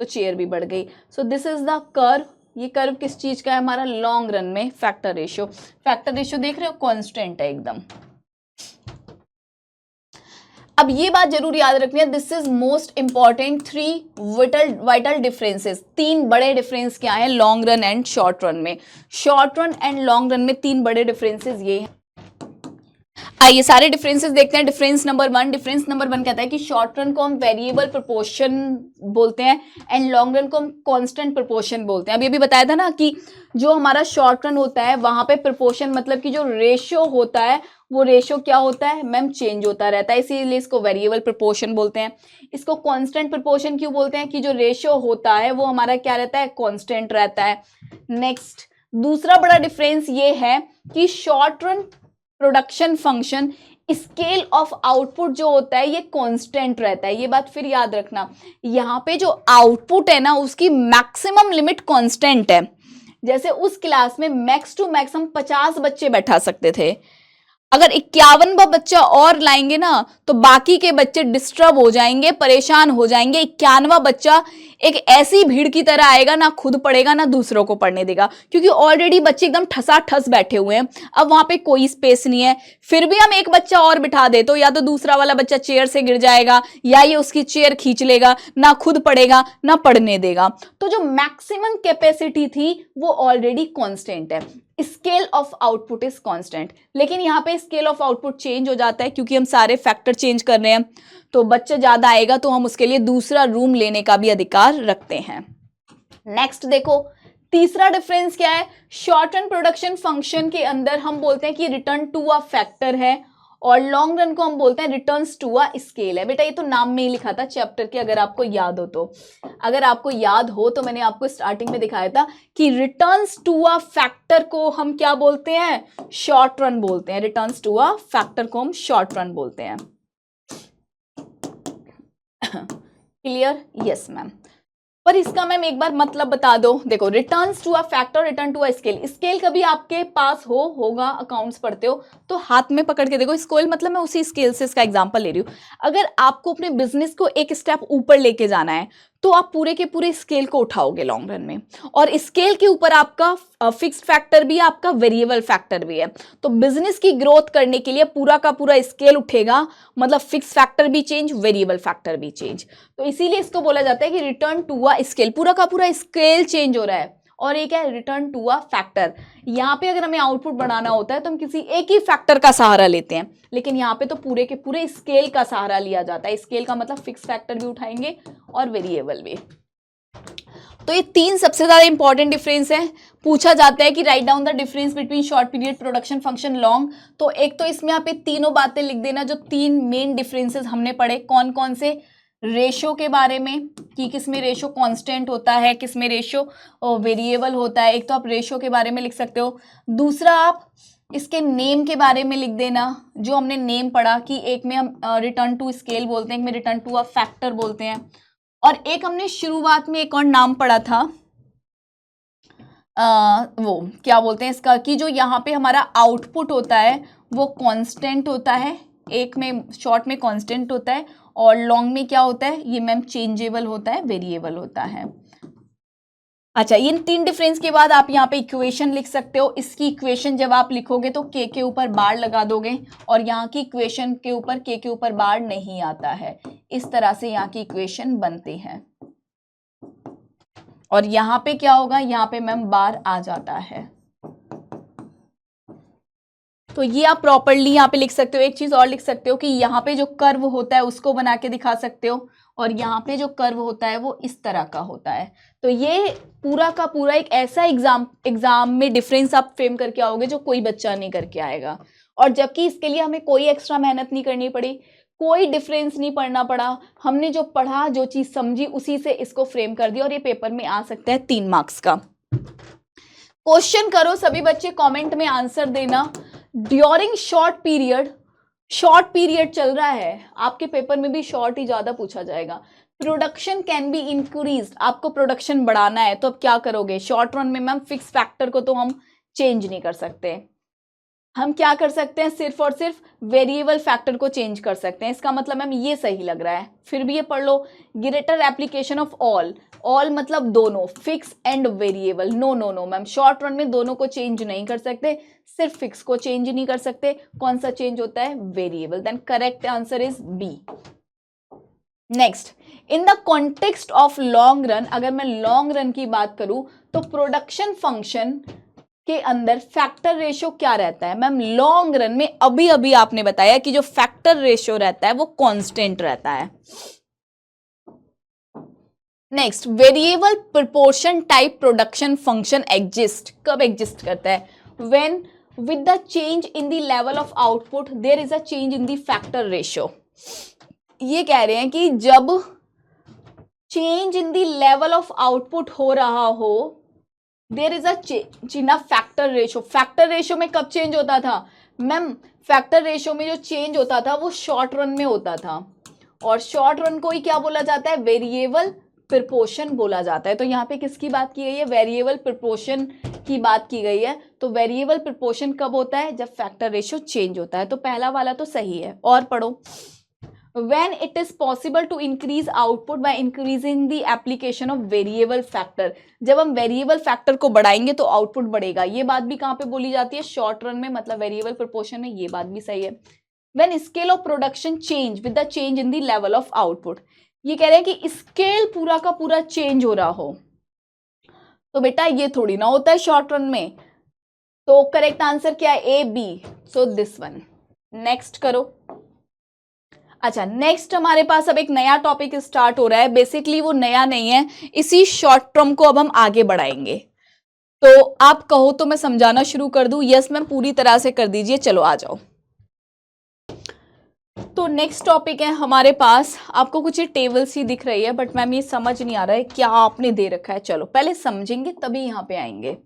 तो चेयर भी बढ़ गई। So this is the curve. ये कर्व किस चीज का है, हमारा लॉन्ग रन में फैक्टर रेशियो। फैक्टर रेशियो देख रहे हो, कांस्टेंट है एकदम। अब ये बात जरूर याद रखनी है, this is most important, 3 vital differences. 3 बड़े डिफरेंस क्या है long run and short run में। Short run and long run में 3 बड़े डिफरेंसेस ये हैं। आइए सारे डिफरेंसेस देखते हैं। डिफरेंस नंबर 1 कहता है कि शॉर्ट रन को हम वेरिएबल प्रोपोर्शन बोलते हैं एंड लॉन्ग रन को हम कांस्टेंट प्रोपोर्शन बोलते हैं। अभी अभी बताया था ना कि जो हमारा शॉर्ट रन होता है वहां पे प्रोपोर्शन मतलब कि जो रेशियो होता है वो रेशियो क्या होता है मैम, चेंज होता रहता है, इसीलिए इसको वेरिएबल प्रोपोर्शन बोलते हैं। इसको कांस्टेंट प्रोपोर्शन क्यों बोलते हैं, कि जो रेशियो होता है वो हमारा क्या रहता है, कांस्टेंट रहता है। नेक्स्ट, दूसरा बड़ा डिफरेंस ये है कि short run production function scale of output जो होता है ये कांस्टेंट रहता है। ये बात फिर याद रखना, यहाँ पे जो आउटपुट है ना उसकी मैक्सिमम लिमिट कांस्टेंट है। जैसे उस क्लास में मैक्स टू मैक्स हम 50 बच्चे बैठा सकते थे, अगर 51वां बच्चा और लाएंगे ना तो बाकी के बच्चे डिस्टर्ब हो जाएंगे, परेशान हो जाएंगे। 51वां बच्चा एक ऐसी भीड़ की तरह आएगा, ना खुद पढ़ेगा ना दूसरों को पढ़ने देगा, क्योंकि ऑलरेडी बच्चे एकदम ठसाठस बैठे हुए हैं। अब वहां पे कोई स्पेस नहीं है। फिर भी हम एक बच्चा और बिठा दे तो या तो दूसरा वाला बच्चा चेयर से गिर जाएगा या ये उसकी चेयर खींच लेगा, ना खुद पढ़ेगा ना पढ़ने देगा। तो जो मैक्सिमम कैपेसिटी थी वो ऑलरेडी कॉन्स्टेंट है, scale of output is constant. लेकिन यहाँ पे स्केल ऑफ आउटपुट चेंज हो जाता है क्योंकि हम सारे फैक्टर चेंज कर रहे हैं। तो बच्चा ज्यादा आएगा तो हम उसके लिए दूसरा रूम लेने का भी अधिकार रखते हैं। नेक्स्ट देखो, तीसरा डिफरेंस क्या है, शॉर्ट रन प्रोडक्शन फंक्शन के अंदर हम बोलते हैं कि रिटर्न टू अ फैक्टर है, और लॉन्ग रन को हम बोलते हैं रिटर्न्स टू अ स्केल है। बेटा ये तो नाम में ही लिखा था चैप्टर के, अगर आपको याद हो तो। अगर आपको याद हो तो मैंने आपको स्टार्टिंग में दिखाया था कि रिटर्न्स टू अ फैक्टर को हम क्या बोलते हैं, शॉर्ट रन बोलते हैं। रिटर्न्स टू अ फैक्टर को हम शॉर्ट रन बोलते हैं। क्लियर? Yes ma'am. पर इसका मैम एक बार मतलब बता दो। देखो, returns to a factor, return to a scale. Scale कभी आपके पास होगा, अकाउंट्स पढ़ते हो तो हाथ में पकड़ के देखो। स्केल मतलब मैं उसी स्केल से इसका एग्जांपल ले रही हूँ। अगर आपको अपने बिजनेस को एक स्टेप ऊपर लेके जाना है तो आप पूरे के पूरे स्केल को उठाओगे लॉन्ग रन में, और स्केल के ऊपर आपका फिक्स्ड फैक्टर भी है, आपका वेरिएबल फैक्टर भी है। तो बिजनेस की ग्रोथ करने के लिए पूरा का पूरा स्केल उठेगा, मतलब फिक्स फैक्टर भी चेंज, वेरिएबल फैक्टर भी चेंज। तो इसीलिए इसको बोला जाता है कि रिटर्न टू अ स्केल, पूरा का पूरा स्केल चेंज हो रहा है। और एक है रिटर्न टू अ फैक्टर। यहाँ पे अगर हमें आउटपुट बढ़ाना होता है तो हम किसी एक ही फैक्टर का सहारा लेते हैं, लेकिन यहाँ पे तो पूरे के पूरे स्केल का सहारा लिया जाता है। स्केल का मतलब फिक्स फैक्टर भी उठाएंगे और वेरिएबल भी। तो ये 3 सबसे ज्यादा इंपॉर्टेंट डिफरेंस है। पूछा जाता है कि write down the difference between short period production function long. तो एक तो इसमें आप ये तीनों बातें लिख देना, जो 3 मेन डिफरेंसेस हमने पढ़े। कौन कौन से, रेशो के बारे में कि किस में रेशो कांस्टेंट होता है, किस में रेशो वेरिएबल होता है। एक तो आप रेशो के बारे में लिख सकते हो। दूसरा, आप इसके नेम के बारे में लिख देना, जो हमने नेम पढ़ा कि एक में हम रिटर्न टू स्केल बोलते हैं, एक में रिटर्न टू अ फैक्टर बोलते हैं। और एक हमने शुरुआत में एक और नाम पढ़ा था, वो क्या बोलते हैं इसका, कि जो यहाँ पे हमारा आउटपुट होता है वो कांस्टेंट होता है। एक में शॉर्ट में कांस्टेंट होता है और लॉन्ग में क्या होता है, ये मैम चेंजेबल होता है, वेरिएबल होता है। अच्छा, इन 3 डिफरेंस के बाद आप यहाँ पे इक्वेशन लिख सकते हो। इसकी इक्वेशन जब आप लिखोगे तो के ऊपर बार लगा दोगे, और यहाँ की इक्वेशन के ऊपर के ऊपर बार नहीं आता है। इस तरह से यहाँ की इक्वेशन बनती है, और यहाँ पे क्या होगा, यहाँ पे मैम बार आ जाता है। तो ये आप प्रॉपरली यहाँ पे लिख सकते हो। एक चीज और लिख सकते हो कि यहाँ पे जो कर्व होता है उसको बना के दिखा सकते हो, और यहाँ पे जो कर्व होता है वो इस तरह का होता है। तो ये पूरा का पूरा एक ऐसा एग्जाम में डिफरेंस आप फ्रेम करके आओगे जो कोई बच्चा नहीं करके आएगा। और जबकि इसके लिए हमें कोई एक्स्ट्रा मेहनत नहीं करनी पड़ी, कोई डिफरेंस नहीं पढ़ना पड़ा, हमने जो पढ़ा, जो चीज समझी, उसी से इसको फ्रेम कर दिया और ये पेपर में आ सकता है 3 मार्क्स का। क्वेश्चन करो सभी बच्चे, कमेंट में आंसर देना। ड्यूरिंग शॉर्ट पीरियड चल रहा है, आपके पेपर में भी शॉर्ट ही ज्यादा पूछा जाएगा। प्रोडक्शन कैन बी इंक्रीज, आपको प्रोडक्शन बढ़ाना है तो अब क्या करोगे? शॉर्ट रन में मैम फिक्स फैक्टर को तो हम चेंज नहीं कर सकते, हम क्या कर सकते हैं? सिर्फ और सिर्फ वेरिएबल फैक्टर को चेंज कर सकते हैं। इसका मतलब मैम ये सही लग रहा है, फिर भी ये पढ़ लो। ग्रेटर एप्लीकेशन ऑफ ऑल मतलब दोनों, fix and variable. No ma'am, short run में दोनों को चेंज नहीं कर सकते, सिर्फ फिक्स को चेंज नहीं कर सकते। कौन सा चेंज होता है? Variable. Then correct answer is B. Next, in the context of long run, अगर मैं लॉन्ग रन की बात करूं तो प्रोडक्शन फंक्शन के अंदर फैक्टर रेशियो क्या रहता है? मैम लॉन्ग रन में अभी आपने बताया कि जो फैक्टर रेशियो रहता है वो कांस्टेंट रहता है। Next, variable proportion type production function exist, कब एग्जिस्ट करता है? When with the change in the level of output there is a change in the factor ratio. ये कह रहे हैं कि जब change in the level of output हो रहा हो, there is a change in a factor ratio. Factor ratio में कब चेंज होता था? मैम फैक्टर रेशियो में जो चेंज होता था वो शॉर्ट रन में होता था, और शॉर्ट रन को ही क्या बोला जाता है? वेरिएबल प्रोपोर्शन बोला जाता है। तो यहाँ पे किसकी बात की गई है? वेरिएबल प्रोपोर्शन की बात की गई है। तो वेरिएबल प्रोपोर्शन कब होता है? जब फैक्टर रेशियो चेंज होता है। तो पहला वाला तो सही है। और पढ़ो, when it is possible to increase output by increasing the application of variable factor, जब हम वेरिएबल फैक्टर को बढ़ाएंगे तो आउटपुट बढ़ेगा। ये बात भी कहाँ पे बोली जाती है? शॉर्ट रन में, मतलब वेरिएबल प्रोपोर्शन में। ये बात भी सही है। when scale of production change with the change in the level of output, ये कह रहे हैं कि स्केल पूरा का पूरा चेंज हो रहा हो, तो बेटा ये थोड़ी ना होता है शॉर्ट रन में। तो करेक्ट आंसर क्या है? A B, so this one. Next करो। अच्छा, नेक्स्ट हमारे पास अब एक नया टॉपिक स्टार्ट हो रहा है। बेसिकली वो नया नहीं है, इसी शॉर्ट टर्म को अब हम आगे बढ़ाएंगे। तो आप कहो तो मैं समझाना शुरू कर दूं? यस मैम, पूरी तरह से कर दीजिए। चलो आ जाओ। तो नेक्स्ट टॉपिक है हमारे पास, आपको कुछ टेबल सी दिख रही है बट मैम ये समझ नहीं आ रहा है क्या आपने दे रखा है। चलो पहले समझेंगे तभी यहां पे आएंगे।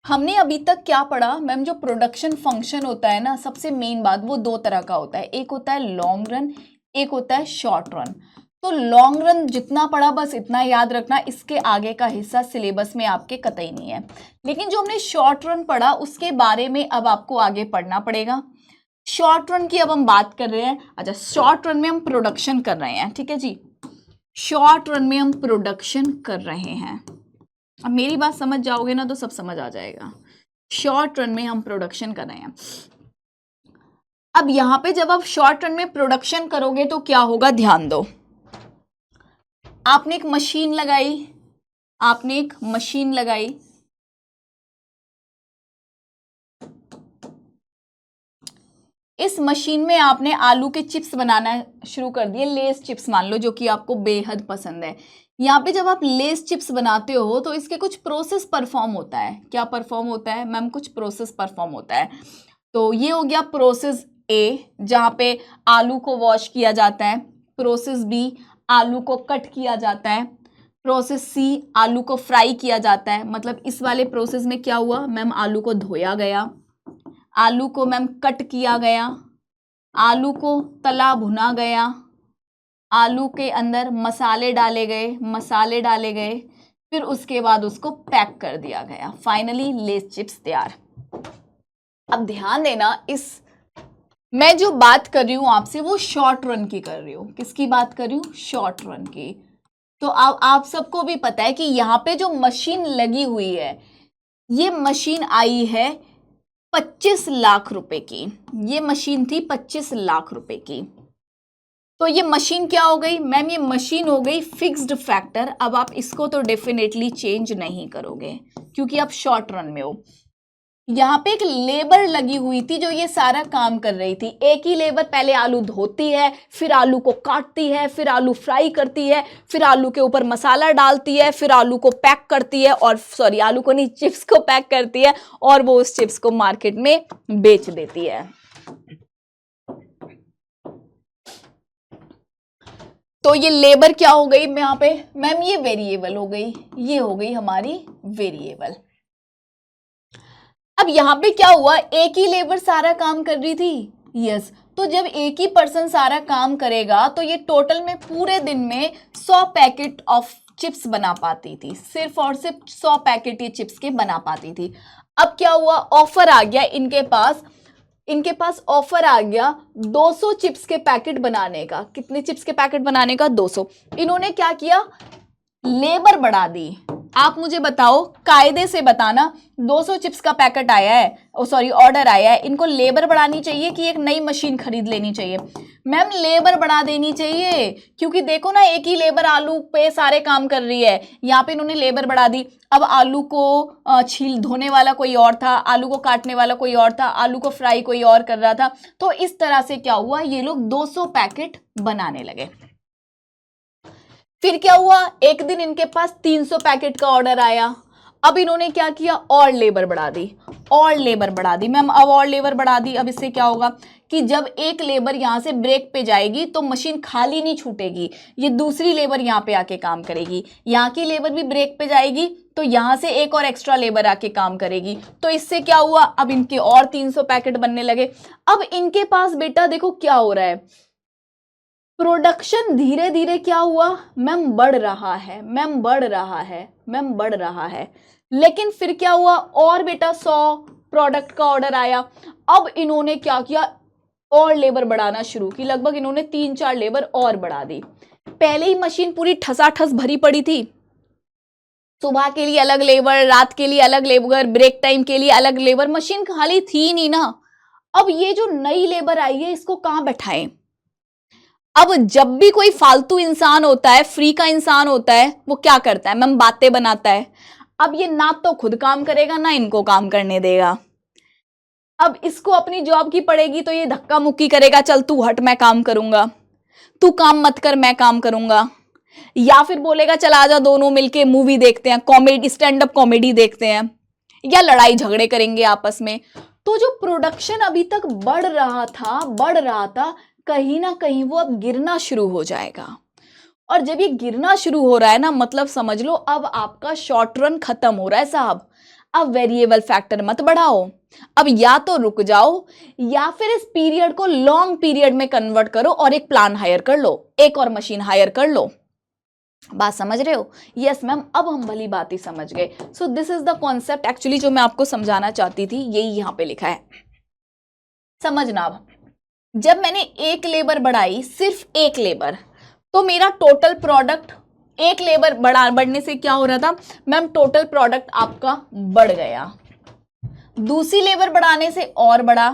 हमने अभी तक क्या पढ़ा मैम? जो प्रोडक्शन फंक्शन होता है ना, सबसे मेन बात वो दो तरह का होता है, एक होता है लॉन्ग रन, एक होता है शॉर्ट रन। तो लॉन्ग रन जितना पढ़ा बस इतना याद रखना, इसके आगे का हिस्सा सिलेबस में आपके कतई नहीं है। लेकिन जो हमने शॉर्ट रन पढ़ा उसके बारे में अब आपको आगे पढ़ना पड़ेगा। शॉर्ट रन की अब हम बात कर रहे हैं। अच्छा, शॉर्ट रन में हम प्रोडक्शन कर रहे हैं, ठीक है जी। शॉर्ट रन में हम प्रोडक्शन कर रहे हैं। अब मेरी बात समझ जाओगे ना तो सब समझ आ जाएगा। शॉर्ट रन में हम प्रोडक्शन कर रहे हैं। अब यहां पे जब आप शॉर्ट रन में प्रोडक्शन करोगे तो क्या होगा? ध्यान दो। आपने एक मशीन लगाई, इस मशीन में आपने आलू के चिप्स बनाना शुरू कर दिए, लेस चिप्स मान लो, जो कि आपको बेहद पसंद है। यहाँ पे जब आप लेस चिप्स बनाते हो तो इसके कुछ प्रोसेस परफॉर्म होता है। क्या परफॉर्म होता है मैम? कुछ प्रोसेस परफॉर्म होता है। तो ये हो गया प्रोसेस ए, जहाँ पे आलू को वॉश किया जाता है। प्रोसेस बी, आलू को कट किया जाता है। प्रोसेस सी, आलू को फ्राई किया जाता है। मतलब इस वाले प्रोसेस में क्या हुआ मैम? आलू को धोया गया, आलू को मैम कट किया गया, आलू को तला भुना गया, आलू के अंदर मसाले डाले गए, फिर उसके बाद उसको पैक कर दिया गया। फाइनली लेस चिप्स तैयार। अब ध्यान देना, इस मैं जो बात कर रही हूं आपसे वो शॉर्ट रन की कर रही हूं। किसकी बात कर रही हूं? शॉर्ट रन की। तो आप सबको भी पता है कि यहाँ पे जो मशीन लगी हुई है, ये मशीन आई है 25 लाख रुपए की। ये मशीन थी 25 लाख रुपए की। तो ये मशीन क्या हो गई मैम? ये मशीन हो गई फिक्स्ड फैक्टर। अब आप इसको तो डेफिनेटली चेंज नहीं करोगे क्योंकि आप शॉर्ट रन में हो। यहाँ पे एक लेबर लगी हुई थी जो ये सारा काम कर रही थी। एक ही लेबर पहले आलू धोती है, फिर आलू को काटती है, फिर आलू फ्राई करती है, फिर आलू के ऊपर मसाला डालती है, फिर आलू को पैक करती है, और सॉरी आलू को नहीं, चिप्स को पैक करती है, और वो उस चिप्स को मार्केट में बेच देती है। तो ये लेबर क्या हो गई यहाँ पे मैम, ये वेरिएबल हो गई, ये हो गई हमारी वेरिएबल। अब यहाँ पे क्या हुआ, एक ही लेबर सारा काम कर रही थी, यस। तो जब एक ही पर्सन सारा काम करेगा तो ये टोटल में पूरे दिन में 100 पैकेट ऑफ चिप्स बना पाती थी, सिर्फ और सिर्फ 100 पैकेट ये चिप्स के बना पाती थी। अब क्या हुआ, ऑफर आ गया इनके पास ऑफर आ गया 200 चिप्स के पैकेट बनाने का। कितने चिप्स के पैकेट बनाने का, 200। इन्होंने क्या किया, लेबर बढ़ा दी। आप मुझे बताओ, कायदे से बताना, 200 चिप्स का पैकेट आया है, सॉरी ऑर्डर आया है, इनको लेबर बढ़ानी चाहिए कि एक नई मशीन खरीद लेनी चाहिए? मैम लेबर बढ़ा देनी चाहिए, क्योंकि देखो ना एक ही लेबर आलू पे सारे काम कर रही है। यहाँ पे इन्होंने लेबर बढ़ा दी। अब आलू को छील धोने वाला कोई और था, आलू को काटने वाला कोई और था, आलू को फ्राई कोई और कर रहा था। तो इस तरह से क्या हुआ, ये लोग 200 पैकेट बनाने लगे। फिर क्या हुआ, एक दिन इनके पास 300 पैकेट का ऑर्डर आया। अब इन्होंने क्या किया, और लेबर बढ़ा दी, और लेबर बढ़ा दी। मैम अब और लेबर बढ़ा दी, अब इससे क्या होगा कि जब एक लेबर यहां से ब्रेक पे जाएगी तो मशीन खाली नहीं छूटेगी, ये दूसरी लेबर यहाँ पे आके काम करेगी। यहाँ की लेबर भी ब्रेक पे जाएगी तो यहां से एक और एक्स्ट्रा लेबर आके काम करेगी। तो इससे क्या हुआ, अब इनके और 300 पैकेट बनने लगे। अब इनके पास बेटा देखो क्या हो रहा है, प्रोडक्शन धीरे धीरे क्या हुआ मैम, बढ़ रहा है, मैम बढ़ रहा है, मैम बढ़ रहा है। लेकिन फिर क्या हुआ, और बेटा 100 प्रोडक्ट का ऑर्डर आया। अब इन्होंने क्या किया, और लेबर बढ़ाना शुरू की। लगभग इन्होंने 3-4 लेबर और बढ़ा दी। पहले ही मशीन पूरी ठसाठस भरी पड़ी थी, सुबह के लिए अलग लेबर, रात के लिए अलग लेबर, ब्रेक टाइम के लिए अलग लेबर, मशीन खाली थी नहीं ना। अब ये जो नई लेबर आई है इसको कहां बैठाएं? अब जब भी कोई फालतू इंसान होता है, फ्री का इंसान होता है, वो क्या करता है मैम, बातें बनाता है। अब ये ना तो खुद काम करेगा ना इनको काम करने देगा। अब इसको अपनी जॉब की पड़ेगी तो ये धक्का मुक्की करेगा, चल तू हट मैं काम करूंगा, तू काम मत कर मैं काम करूंगा। या फिर बोलेगा चल आजा दोनों मिलके मूवी देखते हैं, कॉमेडी स्टैंड अप कॉमेडी देखते हैं, या लड़ाई झगड़े करेंगे आपस में। तो जो प्रोडक्शन अभी तक बढ़ रहा था, कहीं ना कहीं वो अब गिरना शुरू हो जाएगा। और जब ये गिरना शुरू हो रहा है ना, मतलब समझ लो अब आपका शॉर्ट रन खत्म हो रहा है साहब। अब वेरिएबल फैक्टर मत बढ़ाओ, अब या तो रुक जाओ या फिर इस पीरियड को लॉन्ग पीरियड में कन्वर्ट करो और एक प्लान हायर कर लो, एक और मशीन हायर कर लो। बात समझ रहे हो? यस मैम, अब हम भली बात ही समझ गए। सो this is the concept actually जो मैं आपको समझाना चाहती थी, यही यहां पे लिखा है, समझना। अब जब मैंने एक लेबर बढ़ाई, सिर्फ एक लेबर, तो मेरा टोटल प्रोडक्ट, एक लेबर बढ़ने से क्या हो रहा था मैम, टोटल प्रोडक्ट आपका बढ़ गया। दूसरी लेबर बढ़ाने से और बढ़ा,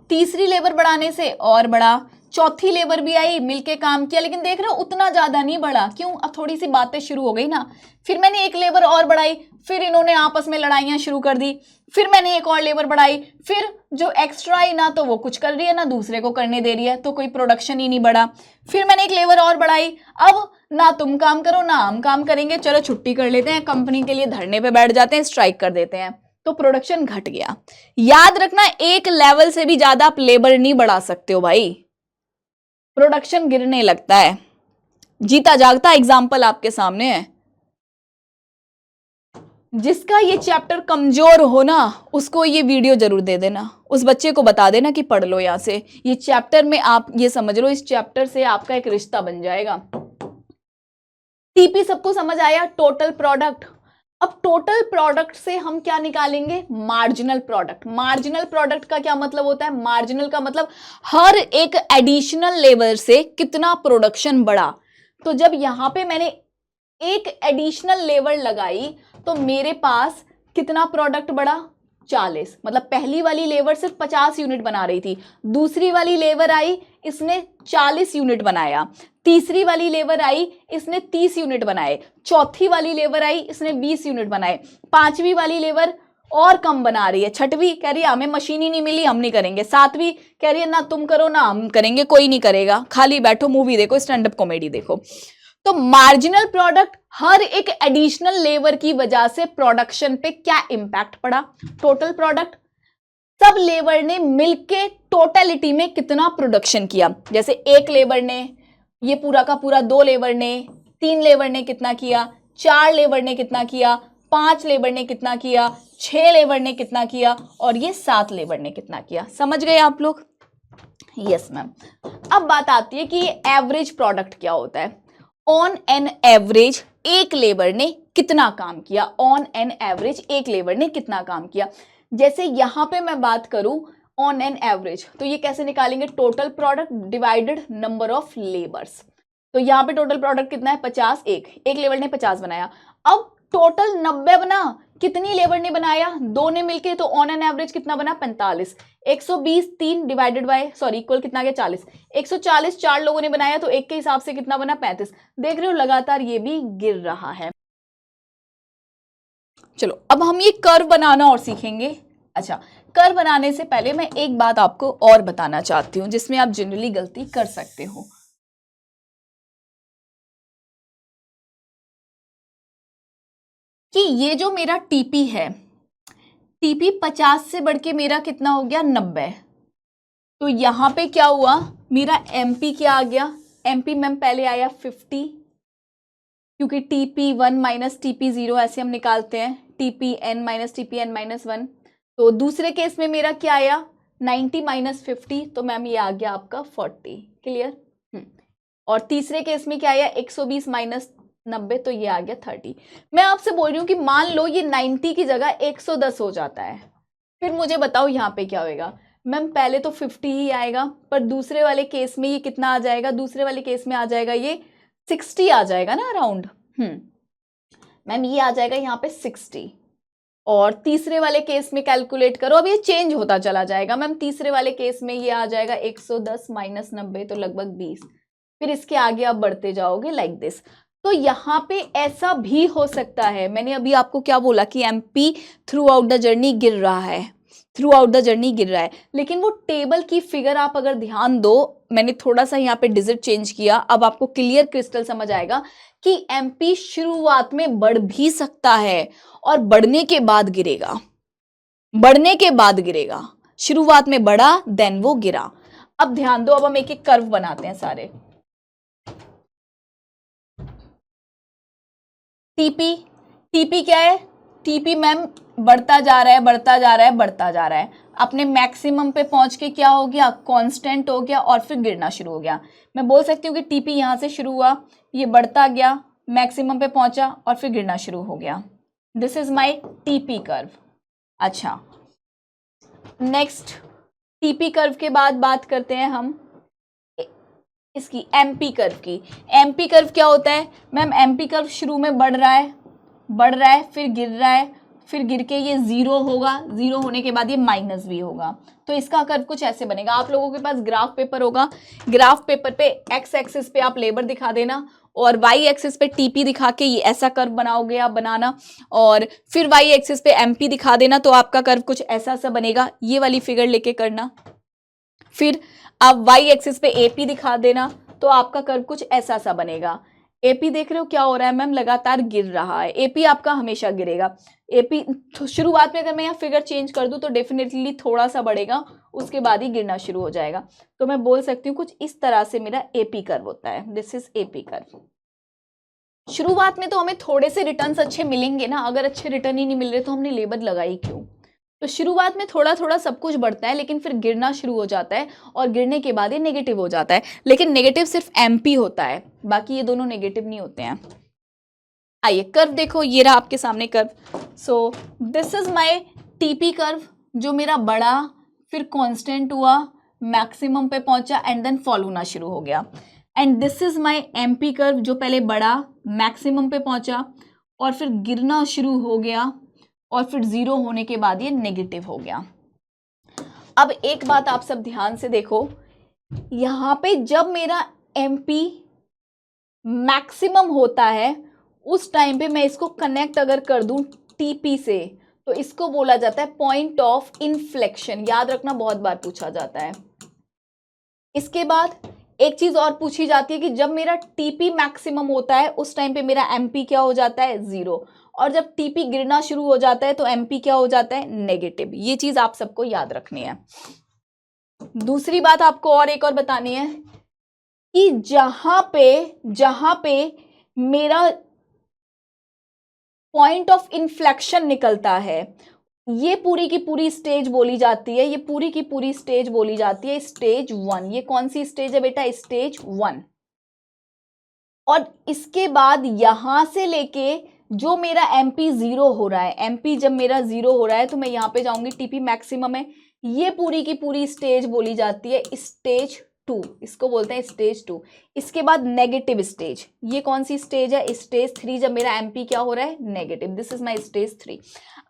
तीसरी लेबर बढ़ाने से और बढ़ा, चौथी लेबर भी आई, मिलके काम किया, लेकिन देख रहे हो उतना ज्यादा नहीं बढ़ा। क्यों? अब थोड़ी सी बातें शुरू हो गई ना। फिर मैंने एक लेबर और बढ़ाई, फिर इन्होंने आपस में लड़ाइयां शुरू कर दी। फिर मैंने एक और लेबर बढ़ाई, फिर जो एक्स्ट्रा आई ना तो वो कुछ कर रही है ना दूसरे को करने दे रही है, तो कोई प्रोडक्शन ही नहीं बढ़ा। फिर मैंने एक लेबर और बढ़ाई, अब ना तुम काम करो ना हम काम करेंगे, चलो छुट्टी कर लेते हैं, कंपनी के लिए धरने पे बैठ जाते हैं, स्ट्राइक कर देते हैं, तो प्रोडक्शन घट गया। याद रखना, एक लेवल से भी ज्यादा आप लेबर नहीं बढ़ा सकते हो भाई, प्रोडक्शन गिरने लगता है। जीता जागता एग्जाम्पल आपके सामने है। जिसका ये चैप्टर कमजोर हो ना, उसको ये वीडियो जरूर दे देना, उस बच्चे को बता देना कि पढ़ लो यहां से, ये चैप्टर में आप ये समझ लो, इस चैप्टर से आपका एक रिश्ता बन जाएगा। टीपी सबको समझ आया, टोटल प्रोडक्ट। अब टोटल प्रोडक्ट से हम क्या निकालेंगे, मार्जिनल प्रोडक्ट। मार्जिनल प्रोडक्ट का क्या मतलब होता है, मार्जिनल का मतलब हर एक एडिशनल लेबर से कितना प्रोडक्शन बढ़ा। तो जब यहां पे मैंने एक एडिशनल लेबर लगाई तो मेरे पास कितना प्रोडक्ट बढ़ा, 40। मतलब पहली वाली लेबर सिर्फ 50 यूनिट बना रही थी, दूसरी वाली लेबर आई इसने 40 यूनिट बनाया, तीसरी वाली लेबर आई इसने 30 यूनिट बनाए, चौथी वाली लेबर आई इसने 20 यूनिट बनाए, पांचवी वाली लेबर और कम बना रही है, छठवीं कह रही है हमें मशीन ही नहीं मिली हम नहीं करेंगे, सातवीं कह रही है ना तुम करो ना हम करेंगे, कोई नहीं करेगा, खाली बैठो मूवी देखो स्टैंड अप कॉमेडी देखो। तो मार्जिनल प्रोडक्ट, हर एक एडिशनल लेबर की वजह से प्रोडक्शन पे क्या इंपैक्ट पड़ा, टोटल प्रोडक्ट, सब लेबर ने मिलके टोटलिटी में कितना प्रोडक्शन किया। जैसे एक लेबर ने ये पूरा का पूरा 2 लेबर ने, 3 लेबर ने कितना किया, 4 लेबर ने कितना किया, 5 लेबर ने कितना किया, 6 लेबर ने कितना किया और ये 7 लेबर ने कितना किया। समझ गए आप लोग? Yes ma'am. अब बात आती है कि ये एवरेज प्रोडक्ट क्या होता है। ऑन एन एवरेज एक लेबर ने कितना काम किया, ऑन एन एवरेज एक लेबर ने कितना काम किया। जैसे यहां पे मैं बात करूं ऑन एन एवरेज, तो ये कैसे निकालेंगे, total product divided number of labours. तो यहाँ पे टोटल प्रोडक्ट कितना है, 50, एक लेबर ने 50 बनाया। अब टोटल 90 बना, कितनी लेबर ने बनाया, 2 ने मिलके, तो ऑन एन एवरेज कितना बना, 45। 120 3 डिवाइडेड बाय सॉरी इक्वल कितना गया, 40। 140 4 लोगों ने बनाया, तो एक के हिसाब से कितना बना, 35। देख रहे हो लगातार ये भी गिर रहा है। चलो अब हम ये कर्व बनाना और सीखेंगे। अच्छा, कर्व बनाने से पहले मैं एक बात आपको और बताना चाहती हूं जिसमें आप जनरली गलती कर सकते हो। कि ये जो मेरा टीपी है, टीपी 50 से बढ़ के मेरा कितना हो गया, 90। तो यहां पे क्या हुआ, मेरा एमपी क्या आ गया, एमपी मैम पहले आया 50, क्योंकि टीपी 1 माइनस टीपी 0 ऐसे हम निकालते हैं, TP N minus TP N minus 1। तो दूसरे केस में मेरा क्या आया, 90 माइनस 50, तो मैम ये आ गया आपका 40। क्लियर? और तीसरे केस में क्या आया, 120 माइनस 90, तो ये आ गया 30। मैं आपसे बोल रही हूँ कि मान लो ये 90 की जगह 110 हो जाता है, फिर मुझे बताओ यहाँ पे क्या होएगा। मैम पहले तो 50 ही आएगा, पर दूसरे वाले केस में ये कितना आ जाएगा, दूसरे वाले केस में आ जाएगा ये 60 आ जाएगा ना अराउंड। मैम ये आ जाएगा यहाँ पे 60। और तीसरे वाले केस में कैलकुलेट करो, अब ये चेंज होता चला जाएगा। मैम तीसरे वाले केस में ये आ जाएगा 110 माइनस 90, तो लगभग 20। फिर इसके आगे आप बढ़ते जाओगे लाइक दिस। तो यहाँ पे ऐसा भी हो सकता है, मैंने अभी आपको क्या बोला कि MP through out the journey गिर रहा है, थ्रू आउट द जर्नी गिर रहा है, लेकिन वो टेबल की फिगर आप अगर ध्यान दो, मैंने थोड़ा सा यहाँ पे डिजिट चेंज किया, अब आपको क्लियर क्रिस्टल समझ आएगा कि एमपी शुरुआत में बढ़ भी सकता है और बढ़ने के बाद गिरेगा, बढ़ने के बाद गिरेगा। शुरुआत में बढ़ा देन वो गिरा। अब ध्यान दो, अब हम एक एक कर्व बनाते हैं सारे। टीपी, टीपी क्या है, टीपी मैम बढ़ता जा रहा है, बढ़ता जा रहा है, बढ़ता जा रहा है, अपने मैक्सिमम पे पहुंच के क्या हो गया, कांस्टेंट हो गया और फिर गिरना शुरू हो गया। मैं बोल सकती हूँ कि टीपी यहां से शुरू हुआ, ये बढ़ता गया, मैक्सिमम पे पहुंचा और फिर गिरना शुरू हो गया। This is my TP curve. अच्छा, नेक्स्ट टीपी कर्व के बाद बात करते हैं हम इसकी एमपी कर्व की। एमपी कर्व क्या होता है मैम, एमपी कर्व शुरू में बढ़ रहा है, बढ़ रहा है, फिर गिर रहा है, फिर गिर के ये 0 होगा, 0 होने के बाद ये माइनस भी होगा। तो इसका कर्व कुछ ऐसे बनेगा। आप लोगों के पास ग्राफ पेपर होगा, ग्राफ पेपर पे एक्स एक्सिस पे आप लेबर दिखा देना और वाई एक्सिस पे टीपी दिखा के ये ऐसा कर्व बनाओगे आप बनाना, और फिर वाई एक्सिस पे एमपी दिखा देना, तो आपका कर्व कुछ ऐसा सा बनेगा। ये वाली फिगर लेके करना। फिर आप वाई एक्सिस पे एपी दिखा देना, तो आपका कर्व कुछ ऐसा सा बनेगा। एपी देख रहे हो क्या हो रहा है मैम, लगातार गिर रहा है। एपी आपका हमेशा गिरेगा। एपी शुरुआत में अगर मैं यहाँ फिगर चेंज कर दूं तो डेफिनेटली थोड़ा सा बढ़ेगा, उसके बाद ही गिरना शुरू हो जाएगा। तो मैं बोल सकती हूँ कुछ इस तरह से मेरा एपी कर्व होता है। This is AP curve. शुरुआत में तो हमें थोड़े से रिटर्न्स अच्छे मिलेंगे ना, अगर अच्छे रिटर्न ही नहीं मिल रहे तो हमने लेबर लगाई क्यों। तो शुरुआत में थोड़ा थोड़ा सब कुछ बढ़ता है, लेकिन फिर गिरना शुरू हो जाता है और गिरने के बाद ये नेगेटिव हो जाता है। लेकिन नेगेटिव सिर्फ एमपी होता है, बाकी ये दोनों नेगेटिव नहीं होते हैं। आइए कर्व देखो, ये रहा आपके सामने curve. So this is my TP curve, जो मेरा बढ़ा, फिर कांस्टेंट हुआ, मैक्सिमम पे पहुंचा एंड देन फॉल होना शुरू हो गया। And this is my MP curve, जो पहले बढ़ा, मैक्सिमम पे पहुंचा और फिर गिरना शुरू हो गया और फिर 0 होने के बाद ये नेगेटिव हो गया। अब एक बात आप सब ध्यान से देखो, यहां पे जब मेरा एमपी मैक्सिमम होता है उस टाइम पे मैं इसको कनेक्ट अगर कर दूं टीपी से, तो इसको बोला जाता है पॉइंट ऑफ इन्फ्लेक्शन। याद रखना, बहुत बार पूछा जाता है। इसके बाद एक चीज और पूछी जाती है कि जब मेरा टीपी मैक्सिमम होता है उस टाइम पे मेरा एमपी क्या हो जाता है, 0, और जब टीपी गिरना शुरू हो जाता है तो एमपी क्या हो जाता है, नेगेटिव। ये चीज आप सबको याद रखनी है। दूसरी बात आपको और एक और बतानी है, कि जहां पे मेरा पॉइंट ऑफ इन्फ्लेक्शन निकलता है, ये पूरी की पूरी स्टेज बोली जाती है, ये पूरी की पूरी स्टेज बोली जाती है स्टेज 1। ये कौन सी स्टेज है बेटा? स्टेज 1। और इसके बाद यहां से लेके जो मेरा एमपी 0 हो रहा है, एमपी जब मेरा 0 हो रहा है तो मैं यहां पे जाऊंगी टीपी मैक्सिमम है, ये पूरी की पूरी स्टेज बोली जाती है स्टेज 2। इसको बोलते हैं स्टेज 2। इसके बाद नेगेटिव स्टेज, ये कौन सी स्टेज है? स्टेज 3, जब मेरा एमपी क्या हो रहा है? Negative. This is my stage 3।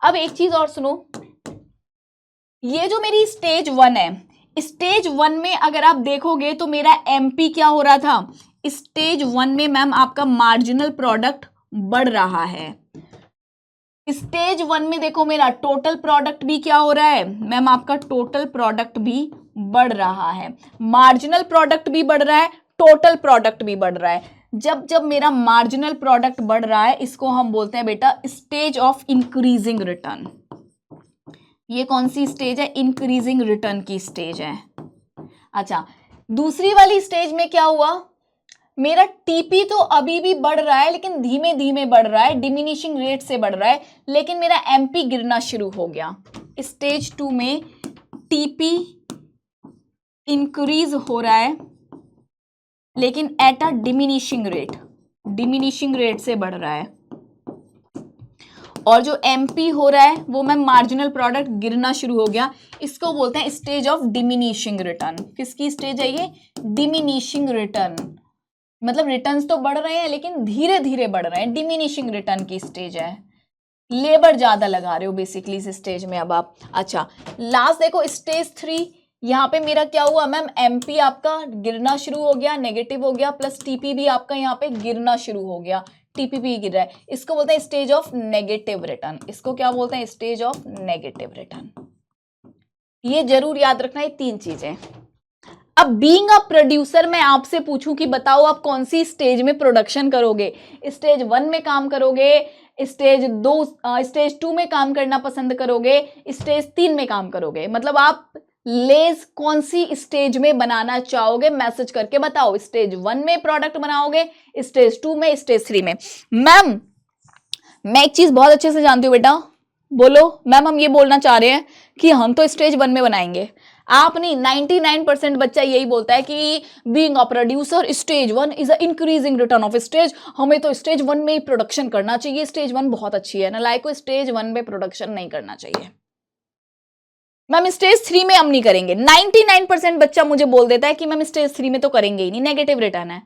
अब एक चीज और सुनो, ये जो मेरी स्टेज 1 है, स्टेज 1 में अगर आप देखोगे तो मेरा एमपी क्या हो रहा था? स्टेज 1 में मैम आपका मार्जिनल प्रोडक्ट बढ़ रहा है। स्टेज 1 में देखो मेरा टोटल प्रोडक्ट भी क्या हो रहा है मैम? आपका टोटल प्रोडक्ट भी बढ़ रहा है, मार्जिनल प्रोडक्ट भी बढ़ रहा है, टोटल प्रोडक्ट भी बढ़ रहा है। जब जब मेरा मार्जिनल प्रोडक्ट बढ़ रहा है, इसको हम बोलते हैं बेटा स्टेज ऑफ इंक्रीजिंग रिटर्न। ये कौन सी स्टेज है? इंक्रीजिंग रिटर्न की स्टेज है। अच्छा, दूसरी वाली स्टेज में क्या हुआ? मेरा टीपी तो अभी भी बढ़ रहा है लेकिन धीमे धीमे बढ़ रहा है, डिमिनिशिंग रेट से बढ़ रहा है, लेकिन मेरा एमपी गिरना शुरू हो गया। स्टेज 2 में टीपी इंक्रीज हो रहा है लेकिन एट अ डिमिनिशिंग रेट से बढ़ रहा है, और जो एमपी हो रहा है वो मैम मार्जिनल प्रोडक्ट गिरना शुरू हो गया। इसको बोलते हैं स्टेज ऑफ डिमिनिशिंग रिटर्न। किसकी स्टेज है ये? Diminishing return. मतलब रिटर्न्स तो बढ़ रहे हैं लेकिन धीरे धीरे बढ़ रहे हैं, डिमिनिशिंग रिटर्न की स्टेज है। लेबर ज्यादा लगा रहे हो बेसिकली इस स्टेज में अब आप। अच्छा, लास्ट देखो स्टेज 3, यहाँ पे मेरा क्या हुआ मैम? एमपी आपका गिरना शुरू हो गया, नेगेटिव हो गया, प्लस टीपी भी आपका यहाँ पे गिरना शुरू हो गया, टीपी भी गिर रहा है। इसको बोलते हैं स्टेज ऑफ नेगेटिव रिटर्न। इसको क्या बोलते हैं? Stage of negative return. ये जरूर याद रखना, ये 3 चीजें। अब बीइंग अ प्रोड्यूसर मैं आपसे पूछूं कि बताओ आप कौन सी स्टेज में प्रोडक्शन करोगे? स्टेज 1 में काम करोगे, स्टेज 2 में काम करना पसंद करोगे, स्टेज 3 में काम करोगे? मतलब आप लेज कौन सी स्टेज में बनाना चाहोगे? मैसेज करके बताओ। स्टेज 1 में प्रोडक्ट बनाओगे, स्टेज 2 में, स्टेज 3 में? मैम मैं एक चीज बहुत अच्छे से जानती हूँ बेटा, बोलो। मैम हम ये बोलना चाह रहे हैं कि हम तो स्टेज 1 में बनाएंगे। आप नहीं, 99% बच्चा यही बोलता है कि being a producer stage 1 is a increasing return of stage, हमें तो स्टेज 1 में ही प्रोडक्शन करना चाहिए, स्टेज 1 बहुत अच्छी है ना। लाइक को स्टेज 1 में प्रोडक्शन नहीं करना चाहिए मैम, स्टेज 3 में हम नहीं करेंगे। 99% बच्चा मुझे बोल देता है कि मैम स्टेज 3 में तो करेंगे ही नहीं, नेगेटिव रिटर्न है।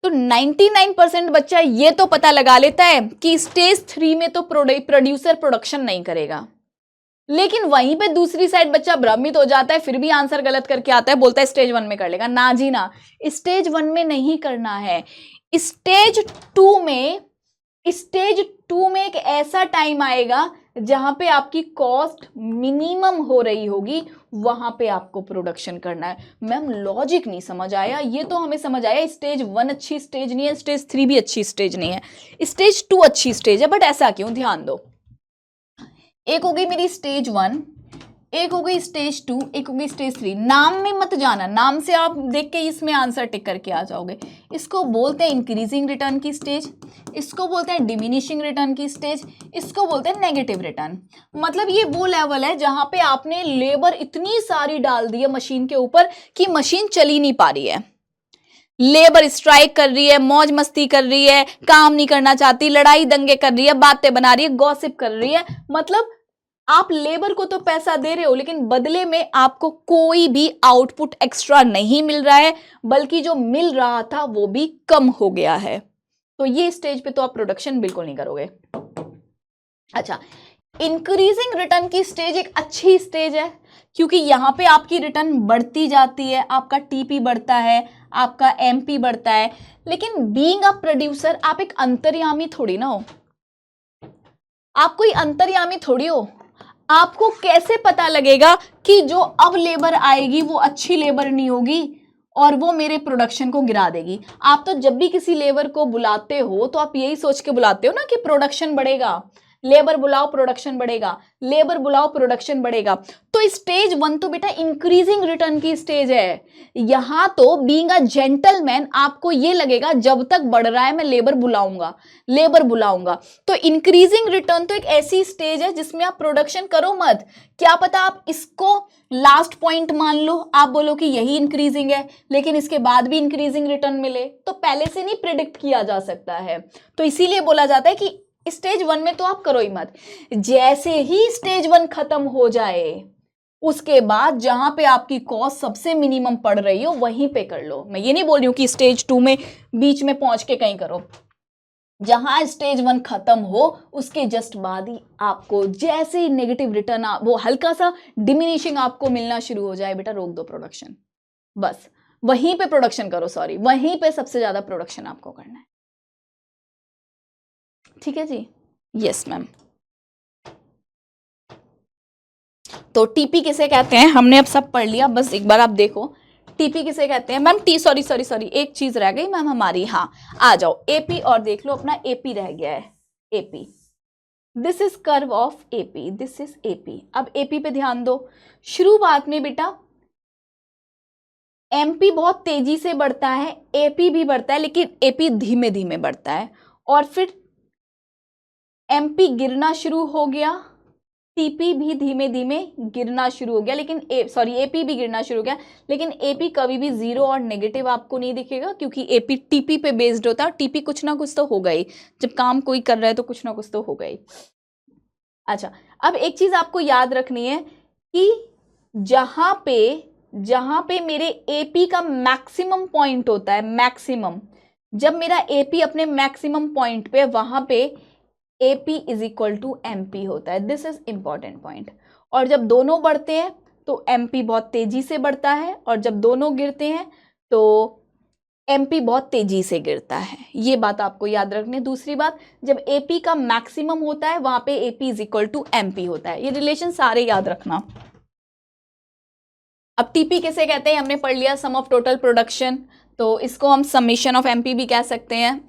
तो 99% बच्चा ये तो पता लगा लेता है कि स्टेज 3 में तो प्रोड्यूसर प्रोडक्शन नहीं करेगा, लेकिन वहीं पे दूसरी साइड बच्चा भ्रमित हो जाता है, फिर भी आंसर गलत करके आता है, बोलता है स्टेज 1 में कर लेगा। ना जी ना, स्टेज 1 में नहीं करना है। स्टेज 2 में एक ऐसा टाइम आएगा जहां पे आपकी कॉस्ट मिनिमम हो रही होगी, वहां पे आपको प्रोडक्शन करना है। मैम लॉजिक नहीं समझ आया? ये तो हमें समझ आया स्टेज 1 अच्छी स्टेज नहीं है, स्टेज 3 भी अच्छी स्टेज नहीं है, स्टेज 2 अच्छी स्टेज है, बट ऐसा क्यों? ध्यान दो, एक हो गई मेरी स्टेज 1, एक हो गई स्टेज 2, एक हो गई स्टेज 3। नाम में मत जाना, नाम से आप देख के इसमें आंसर टिक करके आ जाओगे। इसको बोलते हैं इंक्रीजिंग रिटर्न की स्टेज, इसको बोलते हैं डिमिनिशिंग रिटर्न की स्टेज, इसको बोलते हैं नेगेटिव रिटर्न। मतलब ये वो लेवल है जहां पे आपने लेबर इतनी सारी डाल दी है मशीन के ऊपर कि मशीन चली नहीं पा रही है। लेबर स्ट्राइक कर रही है, मौज मस्ती कर रही है, काम नहीं करना चाहती, लड़ाई दंगे कर रही है, बातें बना रही है, गॉसिप कर रही है। मतलब आप लेबर को तो पैसा दे रहे हो लेकिन बदले में आपको कोई भी आउटपुट एक्स्ट्रा नहीं मिल रहा है, बल्कि जो मिल रहा था वो भी कम हो गया है। तो ये स्टेज पे तो आप प्रोडक्शन बिल्कुल नहीं करोगे। अच्छा, इंक्रीजिंग रिटर्न की स्टेज एक अच्छी स्टेज है क्योंकि यहां पे आपकी रिटर्न बढ़ती जाती है, आपका टीपी बढ़ता है, आपका एमपी बढ़ता है। लेकिन बीइंग अ प्रोड्यूसर आप एक अंतर्यामी थोड़ी ना हो, आप कोई अंतर्यामी थोड़ी हो। आपको कैसे पता लगेगा कि जो अब लेबर आएगी वो अच्छी लेबर नहीं होगी और वो मेरे प्रोडक्शन को गिरा देगी? आप तो जब भी किसी लेबर को बुलाते हो तो आप यही सोच के बुलाते हो ना कि प्रोडक्शन बढ़ेगा, लेबर बुलाओ प्रोडक्शन बढ़ेगा, लेबर बुलाओ प्रोडक्शन बढ़ेगा। तो स्टेज 1 तो बेटा इंक्रीजिंग रिटर्न की स्टेज है। यहां तो बीइंग अ जेंटलमैन आपको ये लगेगा जब तक बढ़ रहा है मैं लेबर बुलाऊंगा, लेबर बुलाऊंगा। तो इंक्रीजिंग रिटर्न तो एक ऐसी स्टेज है जिसमें आप प्रोडक्शन करो मत, क्या पता आप इसको लास्ट पॉइंट मान लो, आप बोलो कि यही इंक्रीजिंग है लेकिन इसके बाद भी इंक्रीजिंग रिटर्न मिले, तो पहले से नहीं प्रिडिक्ट किया जा सकता है। तो इसीलिए बोला जाता है कि स्टेज 1 में तो आप करो ही मत। जैसे ही स्टेज 1 खत्म हो जाए उसके बाद जहां पे आपकी कॉस्ट सबसे मिनिमम पड़ रही हो वहीं पे कर लो। मैं ये नहीं बोल रही हूं कि स्टेज 2 में बीच में पहुंच के कहीं करो, जहां स्टेज 1 खत्म हो उसके जस्ट बाद ही आपको जैसे ही नेगेटिव रिटर्न वो हल्का सा डिमिनिशिंग आपको मिलना शुरू हो जाए, बेटा रोक दो प्रोडक्शन, बस वहीं पे प्रोडक्शन करो, सॉरी वहीं पे सबसे ज्यादा प्रोडक्शन आपको करना है। ठीक है जी, यस मैम। तो टीपी किसे कहते हैं हमने अब सब पढ़ लिया, बस एक बार आप देखो टीपी किसे कहते हैं मैम। सॉरी एक चीज रह गई मैम हमारी, हाँ आ जाओ एपी और देख लो, अपना एपी रह गया है, AP this is curve of AP, this is AP. अब एपी पे ध्यान दो, शुरुआत में बेटा एमपी बहुत तेजी से बढ़ता है, एपी भी बढ़ता है लेकिन एपी धीमे धीमे बढ़ता है, और फिर एमपी गिरना शुरू हो गया, टीपी भी धीमे धीमे गिरना शुरू हो गया, लेकिन एपी भी गिरना शुरू हो गया, लेकिन एपी कभी भी जीरो और नेगेटिव आपको नहीं दिखेगा क्योंकि एपी टीपी पे बेस्ड होता है, टीपी कुछ ना कुछ तो होगा ही, जब काम कोई कर रहा है तो कुछ ना कुछ तो होगा ही। अच्छा, अब एक चीज आपको याद रखनी है कि जहां पे मेरे एपी का मैक्सिमम पॉइंट होता है, मैक्सिमम, जब मेरा एपी अपने मैक्सिमम पॉइंट पे, वहां पे AP is equal to MP होता है, दिस इज इंपॉर्टेंट पॉइंट। और जब दोनों बढ़ते हैं तो एमपी बहुत तेजी से बढ़ता है, और जब दोनों गिरते हैं तो एमपी बहुत तेजी से गिरता है, ये बात आपको याद रखनी है। दूसरी बात, जब एपी का मैक्सिमम होता है वहां पे AP is equal to MP होता है, ये रिलेशन सारे याद रखना। अब टीपी किसे कहते हैं हमने पढ़ लिया, सम ऑफ टोटल प्रोडक्शन, तो इसको हम समेशन ऑफ एमपी भी कह सकते हैं।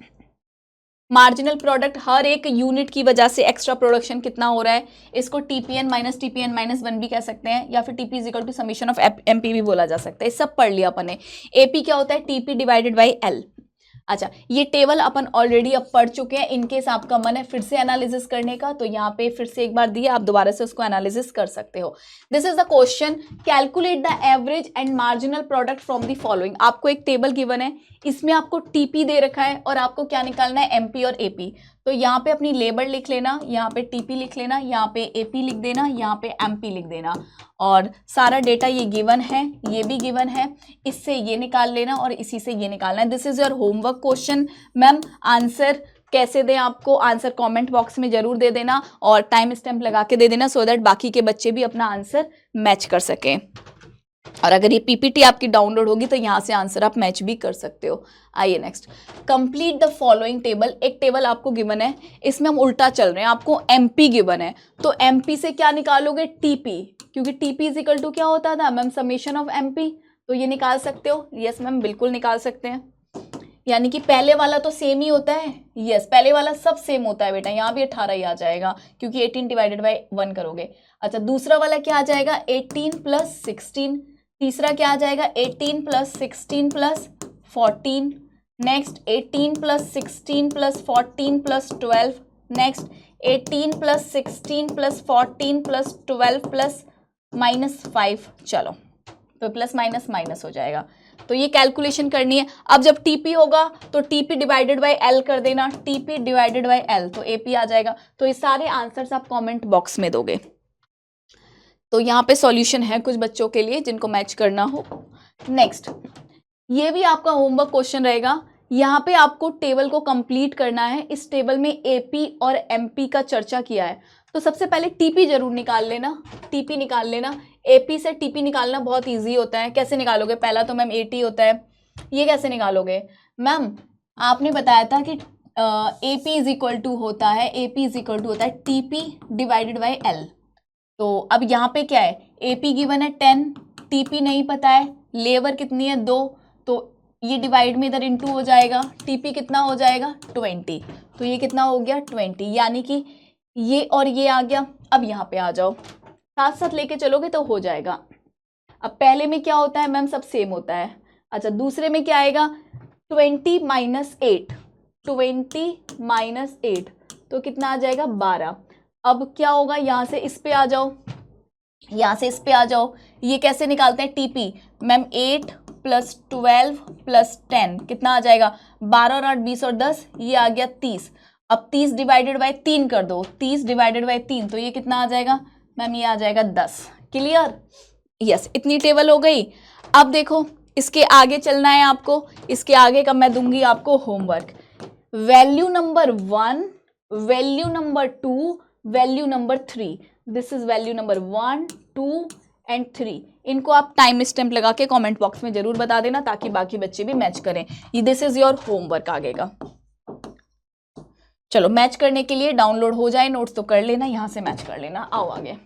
मार्जिनल प्रोडक्ट, हर एक यूनिट की वजह से एक्स्ट्रा प्रोडक्शन कितना हो रहा है, इसको टीपीएन माइनस 1 भी कह सकते हैं, या फिर TP is equal to summation of MP भी बोला जा सकता है। सब पढ़ लिया अपन ने। एपी क्या होता है, टीपी डिवाइडेड बाई एल। अच्छा, ये टेबल अपन ऑलरेडी अब पढ़ चुके हैं, इनकेस आपका मन है फिर से एनालिसिस करने का तो यहाँ पे फिर से एक बार दिया, आप दोबारा से उसको एनालिसिस कर सकते हो। This is the question, calculate the average and marginal product from the following. आपको एक टेबल गिवन है, इसमें आपको टीपी दे रखा है और आपको क्या निकालना है, एमपी और एपी। तो यहाँ पे अपनी लेबर लिख लेना, यहाँ पे टीपी लिख लेना, यहाँ पे एपी लिख देना, यहाँ पे एमपी लिख देना, और सारा डेटा ये गिवन है, ये भी गिवन है, इससे ये निकाल लेना और इसी से ये निकालना है। This is your homework question. Ma'am answer कैसे दें आपको, आंसर कमेंट बॉक्स में जरूर दे देना और टाइम स्टैम्प लगा के दे देना, सो दैट बाकी के बच्चे भी अपना आंसर मैच कर सकें। और अगर ये पीपीटी आपकी डाउनलोड होगी तो यहाँ से आंसर आप मैच भी कर सकते हो। आइए next, complete the following table. एक टेबल आपको गिवन है, इसमें हम उल्टा चल रहे हैं, आपको एमपी गिवन है तो एमपी से क्या निकालोगे, टीपी, क्योंकि टीपी इज इक्वल टू क्या होता था मैम, समेशन ऑफ एमपी, तो ये निकाल सकते हो। यस मैम, बिल्कुल निकाल सकते हैं, यानी कि पहले वाला तो सेम ही होता है। यस, पहले वाला सब सेम होता है बेटा, यहाँ भी 18 ही आ जाएगा क्योंकि 18 डिवाइडेड बाई 1 करोगे। अच्छा, दूसरा वाला क्या आ जाएगा, 18 प्लस 16, तीसरा क्या आ जाएगा, 18 plus 16 plus 14, next 18 plus 16 plus 14 plus 12, next 18 plus 16 plus 14 plus 12 plus -5, चलो तो प्लस माइनस माइनस हो जाएगा। तो ये कैलकुलेशन करनी है। अब जब टीपी होगा तो टीपी डिवाइडेड बाय एल कर देना, टीपी डिवाइडेड बाय एल, तो एपी आ जाएगा। तो ये सारे आंसर्स आप कमेंट बॉक्स में दोगे। तो यहाँ पे सॉल्यूशन है कुछ बच्चों के लिए जिनको मैच करना हो। नेक्स्ट, ये भी आपका होमवर्क क्वेश्चन रहेगा, यहाँ पे आपको टेबल को कंप्लीट करना है। इस टेबल में एपी और एमपी का चर्चा किया है, तो सबसे पहले टीपी जरूर निकाल लेना, टीपी निकाल लेना। एपी से टीपी निकालना बहुत इजी होता है। कैसे निकालोगे, पहला तो मैम 80 होता है, ये कैसे निकालोगे मैम, आपने बताया था कि एपी इज इक्वल टू होता है, एपी इज इक्वल टू होता है टीपी डिवाइडेड बाई एल। तो अब यहाँ पे क्या है, एपी गिवन है 10, टीपी नहीं पता है, लेबर कितनी है 2, तो ये डिवाइड में इधर इनटू हो जाएगा, टीपी कितना हो जाएगा 20, तो ये कितना हो गया 20, यानी कि ये और ये आ गया। अब यहाँ पे आ जाओ, साथ साथ लेके चलोगे तो हो जाएगा। अब पहले में क्या होता है मैम, सब सेम होता है। अच्छा, दूसरे में क्या आएगा, 20 माइनस 8, 20 माइनस 8 तो कितना आ जाएगा, 12। अब क्या होगा, यहाँ से इस पे आ जाओ, यहाँ से इस पे आ जाओ। ये कैसे निकालते हैं, टीपी मैम, 8 प्लस 12 प्लस 10 कितना आ जाएगा, 12 और 8 20 और 10, ये आ गया 30। अब 30 डिवाइडेड बाय 3 कर दो, 30 डिवाइडेड बाय 3 तो ये कितना आ जाएगा मैम, ये आ जाएगा 10। क्लियर, यस, इतनी टेबल हो गई। अब देखो इसके आगे चलना है आपको, इसके आगे का मैं दूंगी आपको homework. Value number 1, value number 2, value number 3, this is value number 1, 2 and 3। इनको आप टाइम स्टैम्प लगा के कमेंट बॉक्स में जरूर बता देना ताकि बाकी बच्चे भी मैच करें। दिस इज योर होमवर्क आगे का। चलो मैच करने के लिए डाउनलोड हो जाए नोट्स तो कर लेना, यहां से मैच कर लेना। आओ आगे।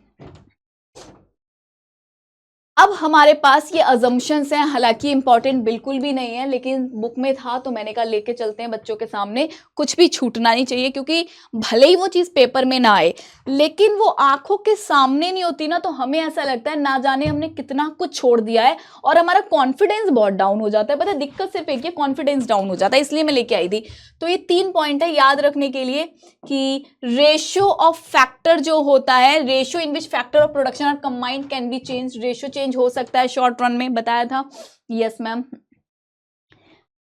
अब हमारे पास ये अजम्पशंस हैं, हालांकि इंपॉर्टेंट बिल्कुल भी नहीं है, लेकिन बुक में था तो मैंने कहा लेके चलते हैं बच्चों के सामने, कुछ भी छूटना नहीं चाहिए, क्योंकि भले ही वो चीज़ पेपर में ना आए लेकिन वो आंखों के सामने नहीं होती ना, तो हमें ऐसा लगता है ना जाने हमने कितना कुछ छोड़ दिया है और हमारा कॉन्फिडेंस बहुत डाउन हो जाता है। पता है दिक्कत सिर्फ एक, कॉन्फिडेंस डाउन हो जाता है, इसलिए मैं लेके आई थी। तो ये 3 पॉइंट है याद रखने के लिए कि रेशियो ऑफ फैक्टर जो होता है, ratio in which factor of production are combined can be change, ratio change हो सकता है शॉर्ट रन में, बताया था। यस मैम,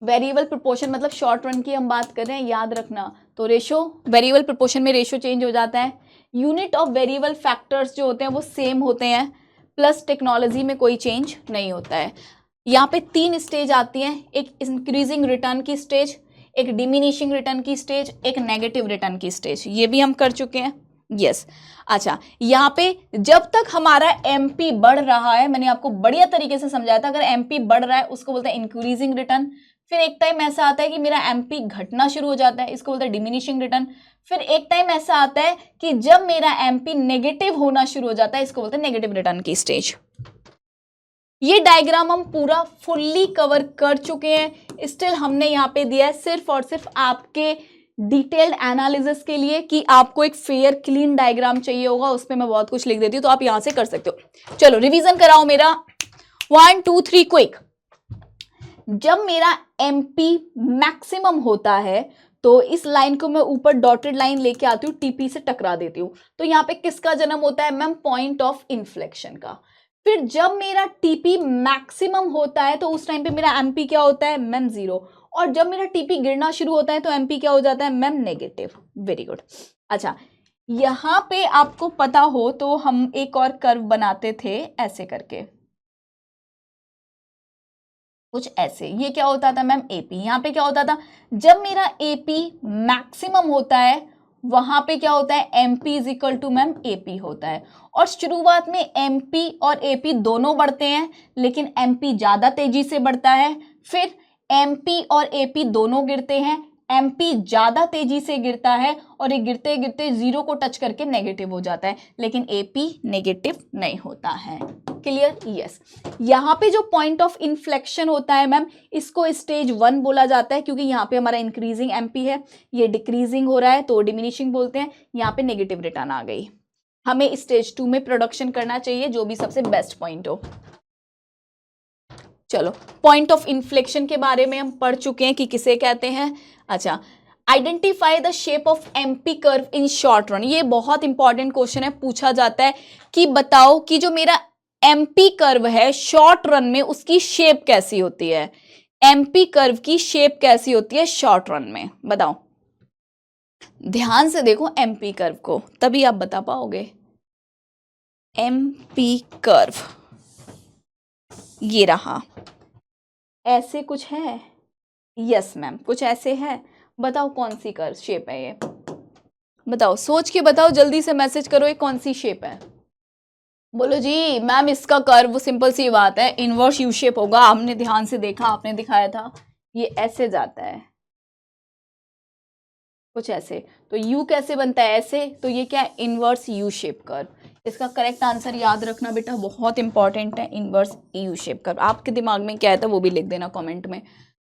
वेरिएबल प्रोपोर्शन मतलब शॉर्ट रन की हम बात कर रहे हैं, याद रखना। तो रेशियो, वेरिएबल प्रोपोर्शन में रेशियो चेंज हो जाता है। यूनिट ऑफ वेरिएबल फैक्टर्स जो होते हैं वो सेम होते हैं, प्लस टेक्नोलॉजी में कोई चेंज नहीं होता है। यहाँ पे 3 स्टेज आती हैं, एक इंक्रीजिंग रिटर्न की स्टेज, एक डिमिनिशिंग रिटर्न की स्टेज, एक नेगेटिव रिटर्न की स्टेज, ये भी हम कर चुके हैं। यस अच्छा, यहाँ पे जब तक हमारा एमपी बढ़ रहा है, मैंने आपको बढ़िया तरीके से समझाया था, अगर एमपी बढ़ रहा है उसको बोलते हैं इंक्रीजिंग रिटर्न। फिर एक टाइम ऐसा आता है कि मेरा एमपी घटना शुरू हो जाता है, इसको बोलते हैं डिमिनिशिंग रिटर्न। फिर एक टाइम ऐसा आता है कि जब मेरा एमपी नेगेटिव होना शुरू हो जाता है, इसको बोलते हैं नेगेटिव रिटर्न की स्टेज। ये डायग्राम हम पूरा फुल्ली कवर कर चुके हैं, स्टिल हमने यहाँ पे दिया है सिर्फ और सिर्फ आपके डिटेल्ड एनालिसिस के लिए कि आपको एक फेयर क्लीन डायग्राम चाहिए होगा, उस पर मैं बहुत कुछ लिख देती हूँ तो आप यहां से कर सकते हो। चलो रिवीजन कराओ मेरा 1 2 3 क्विक। जब मेरा एमपी मैक्सिमम होता है तो इस लाइन को मैं ऊपर डॉटेड लाइन लेके आती हूँ, टीपी से टकरा देती हूँ, तो यहाँ पे किसका जन्म होता है मैम, पॉइंट ऑफ इन्फ्लेक्शन का। फिर जब मेरा टीपी मैक्सिमम होता है तो उस टाइम पे मेरा एमपी क्या होता है मैम 0, और जब मेरा टीपी गिरना शुरू होता है तो एमपी क्या हो जाता है मैम नेगेटिव। Very good. अच्छा, यहां पे आपको पता हो तो हम एक और कर्व बनाते थे ऐसे करके, कुछ ऐसे। ये क्या होता था मैम एपी। यहां पे क्या होता था, जब मेरा एपी मैक्सिमम होता है वहां पे क्या होता है, MP is equal to ma'am AP होता है। और शुरुआत में एमपी और एपी दोनों बढ़ते हैं, लेकिन एमपी ज्यादा तेजी से बढ़ता है। फिर एमपी और एपी दोनों गिरते हैं, एमपी ज्यादा तेजी से गिरता है और ये गिरते गिरते 0 को टच करके नेगेटिव हो जाता है, लेकिन एपी नेगेटिव नहीं होता है। Clear, yes. यहाँ पे जो पॉइंट ऑफ इन्फ्लेक्शन होता है मैम, इसको स्टेज 1 बोला जाता है, क्योंकि यहाँ पे हमारा इंक्रीजिंग एमपी है, ये डिक्रीजिंग हो रहा है तो डिमिनिशिंग बोलते हैं। यहाँ पे नेगेटिव रिटर्न आ गई। हमें स्टेज 2 में प्रोडक्शन करना चाहिए, जो भी सबसे बेस्ट पॉइंट हो। चलो, पॉइंट ऑफ इन्फ्लेक्शन के बारे में हम पढ़ चुके हैं कि किसे कहते हैं। अच्छा, identify the shape of MP curve in short run. ये बहुत इंपॉर्टेंट क्वेश्चन है, पूछा जाता है कि बताओ कि जो मेरा एमपी कर्व है शॉर्ट रन में उसकी शेप कैसी होती है। एमपी कर्व की शेप कैसी होती है शॉर्ट रन में, बताओ। ध्यान से देखो एमपी कर्व को, तभी आप बता पाओगे। एमपी कर्व ये रहा, ऐसे कुछ है। यस मैम, कुछ ऐसे है। बताओ कौन सी कर्व शेप है ये, बताओ, सोच के बताओ, जल्दी से मैसेज करो, ये कौन सी शेप है। बोलो जी मैम इसका कर्व, सिंपल सी बात है, इनवर्स यू शेप होगा। हमने ध्यान से देखा, आपने दिखाया था, ये ऐसे जाता है, कुछ ऐसे। तो यू कैसे बनता है, ऐसे, तो ये क्या है, इनवर्स यू शेप कर्व। इसका करेक्ट आंसर याद रखना बेटा, बहुत इंपॉर्टेंट है, इनवर्स यू शेप कर्व। आपके दिमाग में क्या है था वो भी लिख देना कमेंट में।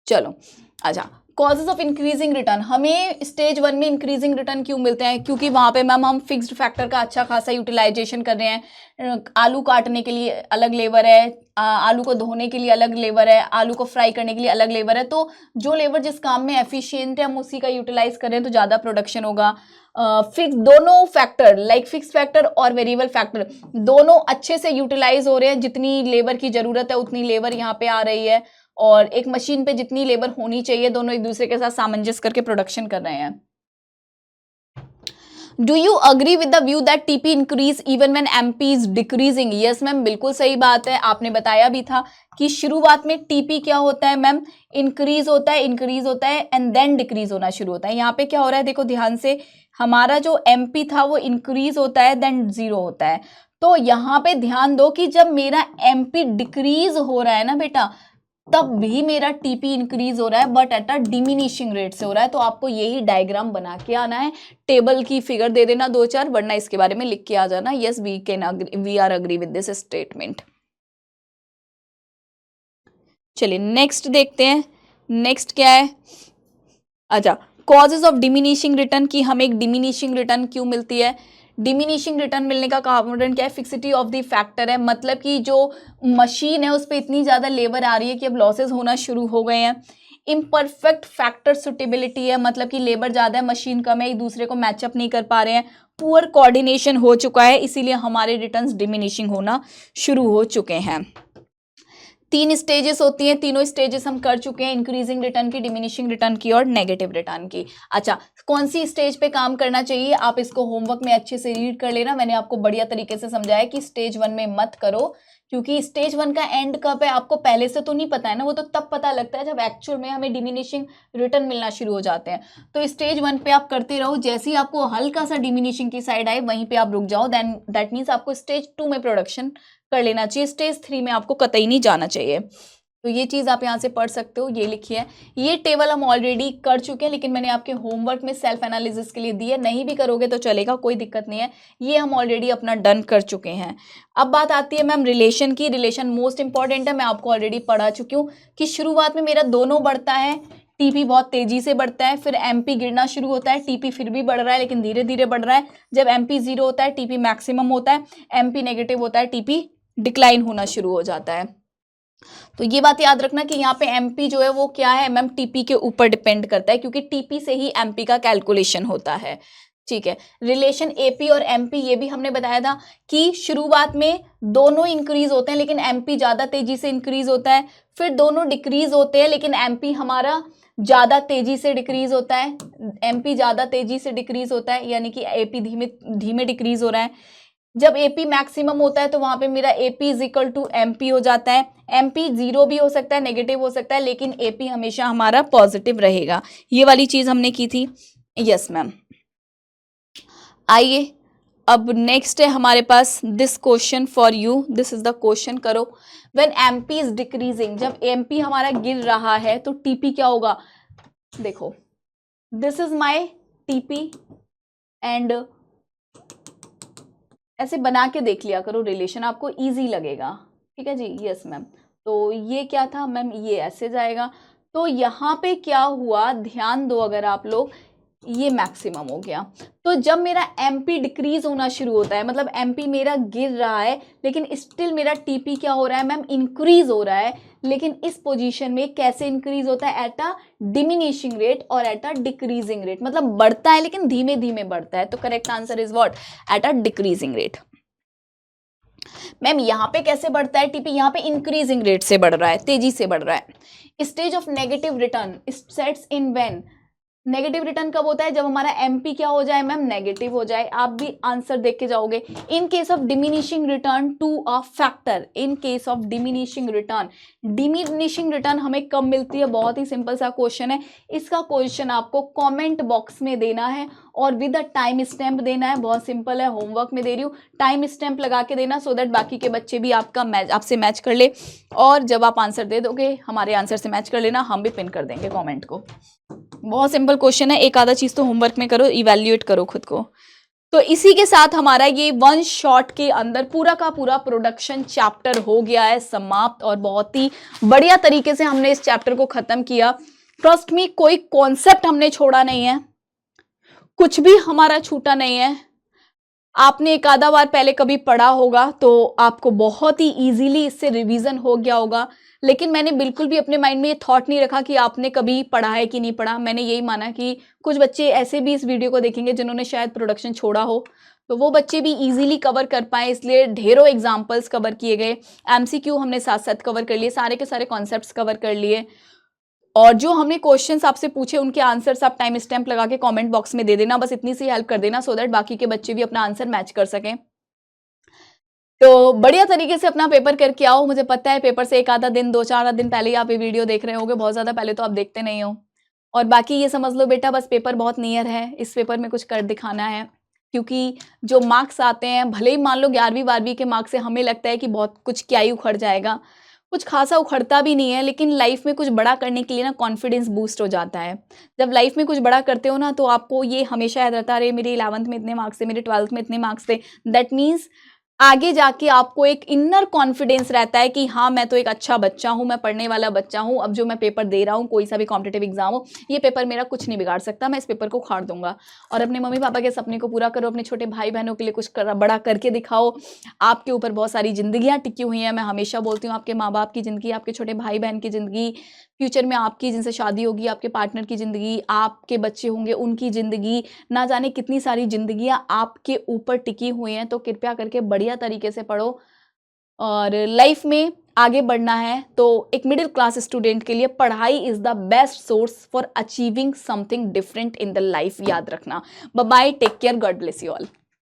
चलो अच्छा, कॉजेज ऑफ इंक्रीजिंग रिटर्न, हमें स्टेज 1 में इंक्रीजिंग रिटर्न क्यों मिलते हैं? क्योंकि वहाँ पे मैम हम फिक्स्ड फैक्टर का अच्छा खासा यूटिलाइजेशन कर रहे हैं। आलू काटने के लिए अलग लेबर है, आलू को धोने के लिए अलग लेबर है, आलू को फ्राई करने के लिए अलग लेबर है। तो जो लेबर जिस काम में एफिशिएंट है हम उसी का यूटिलाइज कर रहे हैं तो ज़्यादा प्रोडक्शन होगा। फिक्स दोनों फैक्टर लाइक फिक्स फैक्टर और वेरिएबल फैक्टर दोनों अच्छे से यूटिलाइज हो रहे हैं। जितनी लेबर की जरूरत है उतनी लेबर यहाँ पे आ रही है, और एक मशीन पे जितनी लेबर होनी चाहिए दोनों एक दूसरे के साथ सामंजस्य करके प्रोडक्शन कर रहे हैं। Do you agree with the view that TP increase even when MP is decreasing? Yes ma'am, बिल्कुल सही बात है। आपने बताया भी था कि शुरुआत में टीपी क्या होता है मैम, इंक्रीज होता है एंड देन डिक्रीज होना शुरू होता है। यहाँ पे क्या हो रहा है देखो ध्यान से, हमारा जो एमपी था वो इंक्रीज होता है देन 0 होता है। तो यहाँ पे ध्यान दो कि जब मेरा एमपी डिक्रीज हो रहा है ना बेटा, तब भी मेरा टीपी इंक्रीज हो रहा है but at a diminishing rate से हो रहा है। तो आपको यही डायग्राम बना के आना है, टेबल की फिगर दे देना 2-4, वरना इसके बारे में लिख के आ जाना yes we are agree with this statement. चलिए नेक्स्ट देखते हैं, नेक्स्ट क्या है। अच्छा, कॉजेज ऑफ डिमिनिशिंग रिटर्न की हमें एक डिमिनिशिंग रिटर्न क्यों मिलती है? डिमिनिशिंग रिटर्न मिलने का कारण क्या है? फिक्सिटी ऑफ द फैक्टर है, मतलब कि जो मशीन है उस पर इतनी ज़्यादा लेबर आ रही है कि अब लॉसेज होना शुरू हो गए हैं। इम्परफेक्ट फैक्टर सुटेबिलिटी है, मतलब कि लेबर ज़्यादा है मशीन कम है, एक दूसरे को मैचअप नहीं कर पा रहे हैं। पुअर कोऑर्डिनेशन हो चुका है, इसीलिए हमारे रिटर्न्स डिमिनिशिंग होना शुरू हो चुके हैं। 3 स्टेजेस होती हैं, तीनों स्टेजेस हम कर चुके हैं, इंक्रीजिंग रिटर्न की, डिमिनिशिंग रिटर्न की और नेगेटिव रिटर्न की। अच्छा, कौन सी स्टेज पे काम करना चाहिए? आप इसको होमवर्क में अच्छे से रीड कर लेना। मैंने आपको बढ़िया तरीके से समझाया कि स्टेज 1 में मत करो, क्योंकि स्टेज 1 का एंड कब है आपको पहले से तो नहीं पता है ना, वो तो तब पता लगता है जब एक्चुअल में हमें डिमिनिशिंग रिटर्न मिलना शुरू हो जाते हैं। तो स्टेज 1 पे आप करते रहो, जैसे ही आपको हल्का सा डिमिनिशिंग की साइड आए वहीं पे आप रुक जाओ, देन दैट मीन्स आपको स्टेज 2 में प्रोडक्शन कर लेना चाहिए, स्टेज 3 में आपको कतई नहीं जाना चाहिए। तो ये चीज़ आप यहाँ से पढ़ सकते हो, ये लिखिए। ये टेबल हम ऑलरेडी कर चुके हैं, लेकिन मैंने आपके होमवर्क में सेल्फ एनालिसिस के लिए दिए, नहीं भी करोगे तो चलेगा, कोई दिक्कत नहीं है, ये हम ऑलरेडी अपना डन कर चुके हैं। अब बात आती है मैम रिलेशन की। रिलेशन मोस्ट इंपॉर्टेंट है, मैं आपको ऑलरेडी पढ़ा चुकी हूँ कि शुरुआत में मेरा दोनों बढ़ता है, टीपी बहुत तेजी से बढ़ता है, फिर एमपी गिरना शुरू होता है, टीपी फिर भी बढ़ रहा है लेकिन धीरे धीरे बढ़ रहा है। जब एमपी 0 होता है टीपी मैक्सिमम होता है, एमपी नेगेटिव होता है टीपी डिक्लाइन होना शुरू हो जाता है। तो ये बात याद रखना कि यहाँ पे एमपी जो है वो क्या है मैम, टीपी के ऊपर डिपेंड करता है, क्योंकि टीपी से ही एमपी का कैलकुलेशन होता है। ठीक है, रिलेशन एपी और एमपी ये भी हमने बताया था कि शुरुआत में दोनों इंक्रीज होते हैं लेकिन एमपी ज्यादा तेजी से इंक्रीज होता है, फिर दोनों डिक्रीज होते हैं लेकिन एमपी हमारा ज्यादा तेजी से डिक्रीज होता है, एमपी ज्यादा तेजी से डिक्रीज होता है, यानी कि एपी धीमे धीमे डिक्रीज हो रहा है। जब एपी मैक्सिमम होता है तो वहां पे मेरा AP is equal to MP हो जाता है। एमपी 0 भी हो सकता है, नेगेटिव हो सकता है, लेकिन एपी हमेशा हमारा पॉजिटिव रहेगा। ये वाली चीज हमने की थी। यस मैम, आइए अब नेक्स्ट है हमारे पास this question for you, this is the question. करो, व्हेन एमपी इज डिक्रीजिंग, जब एमपी हमारा गिर रहा है तो टीपी क्या होगा? देखो, this is my TP and ऐसे बना के देख लिया करो रिलेशन, आपको इजी लगेगा। ठीक है जी, यस मैम। तो ये क्या था मैम, ये ऐसे जाएगा। तो यहाँ पे क्या हुआ, ध्यान दो अगर आप लोग, ये मैक्सिमम हो गया। तो जब मेरा एमपी डिक्रीज होना शुरू होता है, मतलब एमपी मेरा गिर रहा है लेकिन स्टिल मेरा टीपी क्या हो रहा है मैम, इंक्रीज हो रहा है। लेकिन इस पोजीशन में कैसे इंक्रीज होता है? एट अ डिमिनिशिंग रेट और एट अ डिक्रीजिंग रेट, मतलब बढ़ता है लेकिन धीमे धीमे बढ़ता है। तो correct answer is what, at a decreasing rate. Ma'am यहाँ पे कैसे बढ़ता है टीपी? यहाँ पे इंक्रीजिंग रेट से बढ़ रहा है, तेजी से बढ़ रहा है। Stage of negative return sets in when, negative return कब होता है? जब हमारा एमपी क्या हो जाए मैम, नेगेटिव हो जाए। आप भी आंसर देख के जाओगे। In case of diminishing return to a factor, in case of diminishing return, diminishing return हमें कब मिलती है? बहुत ही सिंपल सा क्वेश्चन है, इसका क्वेश्चन आपको कमेंट बॉक्स में देना है और विद अ टाइम स्टैम्प देना है। बहुत सिंपल है, होमवर्क में दे रही हूँ, टाइम स्टैम्प लगा के देना सो दैट बाकी के बच्चे भी आपसे मैच कर ले। और जब आप आंसर दे दोगे हमारे आंसर से मैच कर लेना, हम भी पिन कर देंगे कमेंट को। बहुत सिंपल क्वेश्चन है, एक आधा चीज तो होमवर्क में करो, इवैल्यूएट करो खुद को। तो इसी के साथ हमारा ये वन शॉट के अंदर पूरा का पूरा प्रोडक्शन चैप्टर हो गया है समाप्त, और बहुत ही बढ़िया तरीके से हमने इस चैप्टर को खत्म किया। ट्रस्ट मी, कोई कॉन्सेप्ट हमने छोड़ा नहीं है, कुछ भी हमारा छूटा नहीं है। आपने एक आधा बार पहले कभी पढ़ा होगा तो आपको बहुत ही इजीली इससे रिवीजन हो गया होगा, लेकिन मैंने बिल्कुल भी अपने माइंड में ये थॉट नहीं रखा कि आपने कभी पढ़ा है कि नहीं पढ़ा। मैंने यही माना कि कुछ बच्चे ऐसे भी इस वीडियो को देखेंगे जिन्होंने शायद प्रोडक्शन छोड़ा हो, तो वो बच्चे भी इजीली कवर कर पाए, इसलिए ढेरों एग्जाम्पल्स कवर किए गए, एमसीक्यू हमने साथ साथ कवर कर लिए, सारे के सारे कॉन्सेप्ट्स कवर कर लिए। और जो हमने क्वेश्चंस आपसे पूछे उनके आंसर्स आप टाइम स्टैम्प लगा के कमेंट बॉक्स में दे देना, बस इतनी सी हेल्प कर देना सो दैट बाकी के बच्चे भी अपना आंसर मैच कर सकें। तो बढ़िया तरीके से अपना पेपर करके आओ। मुझे पता है पेपर से एक आधा दिन, 2-4 दिन पहले ही आप ये वीडियो देख रहे होगे, बहुत ज़्यादा पहले तो आप देखते नहीं हो। और बाकी ये समझ लो बेटा, बस पेपर बहुत नियर है, इस पेपर में कुछ कर दिखाना है, क्योंकि जो मार्क्स आते हैं, भले ही मान लो 11वीं 12वीं के मार्क्स से हमें लगता है कि बहुत कुछ क्या ही उखड़ जाएगा, कुछ खासा उखड़ता भी नहीं है, लेकिन लाइफ में कुछ बड़ा करने के लिए ना कॉन्फिडेंस बूस्ट हो जाता है। जब लाइफ में कुछ बड़ा करते हो ना तो आपको ये हमेशा याद रहता है, अरे मेरे 11th में इतने मार्क्स थे, मेरे 12th में इतने मार्क्स थे। दैट मीन्स आगे जाके आपको एक इनर कॉन्फिडेंस रहता है कि हाँ, मैं तो एक अच्छा बच्चा हूँ, मैं पढ़ने वाला बच्चा हूँ, अब जो मैं पेपर दे रहा हूँ, कोई सा भी कॉम्पिटिटिव एग्जाम हो, ये पेपर मेरा कुछ नहीं बिगाड़ सकता, मैं इस पेपर को उखाड़ दूंगा। और अपने मम्मी पापा के सपने को पूरा करो, अपने छोटे भाई बहनों के लिए कुछ बड़ा करके दिखाओ। आपके ऊपर बहुत सारी जिंदगियां टिकी हुई हैं, मैं हमेशा बोलती हूँ, आपके माँ बाप की ज़िंदगी, आपके छोटे भाई बहन की ज़िंदगी, फ्यूचर में आपकी जिनसे शादी होगी, आपके पार्टनर की ज़िंदगी, आपके बच्चे होंगे उनकी ज़िंदगी, ना जाने कितनी सारी ज़िंदगियां आपके ऊपर टिकी हुई हैं। तो कृपया करके बढ़िया तरीके से पढ़ो, और लाइफ में आगे बढ़ना है तो एक मिडिल क्लास स्टूडेंट के लिए पढ़ाई is the best source for achieving something different in the life. याद रखना। Bye bye, take care, God bless you all.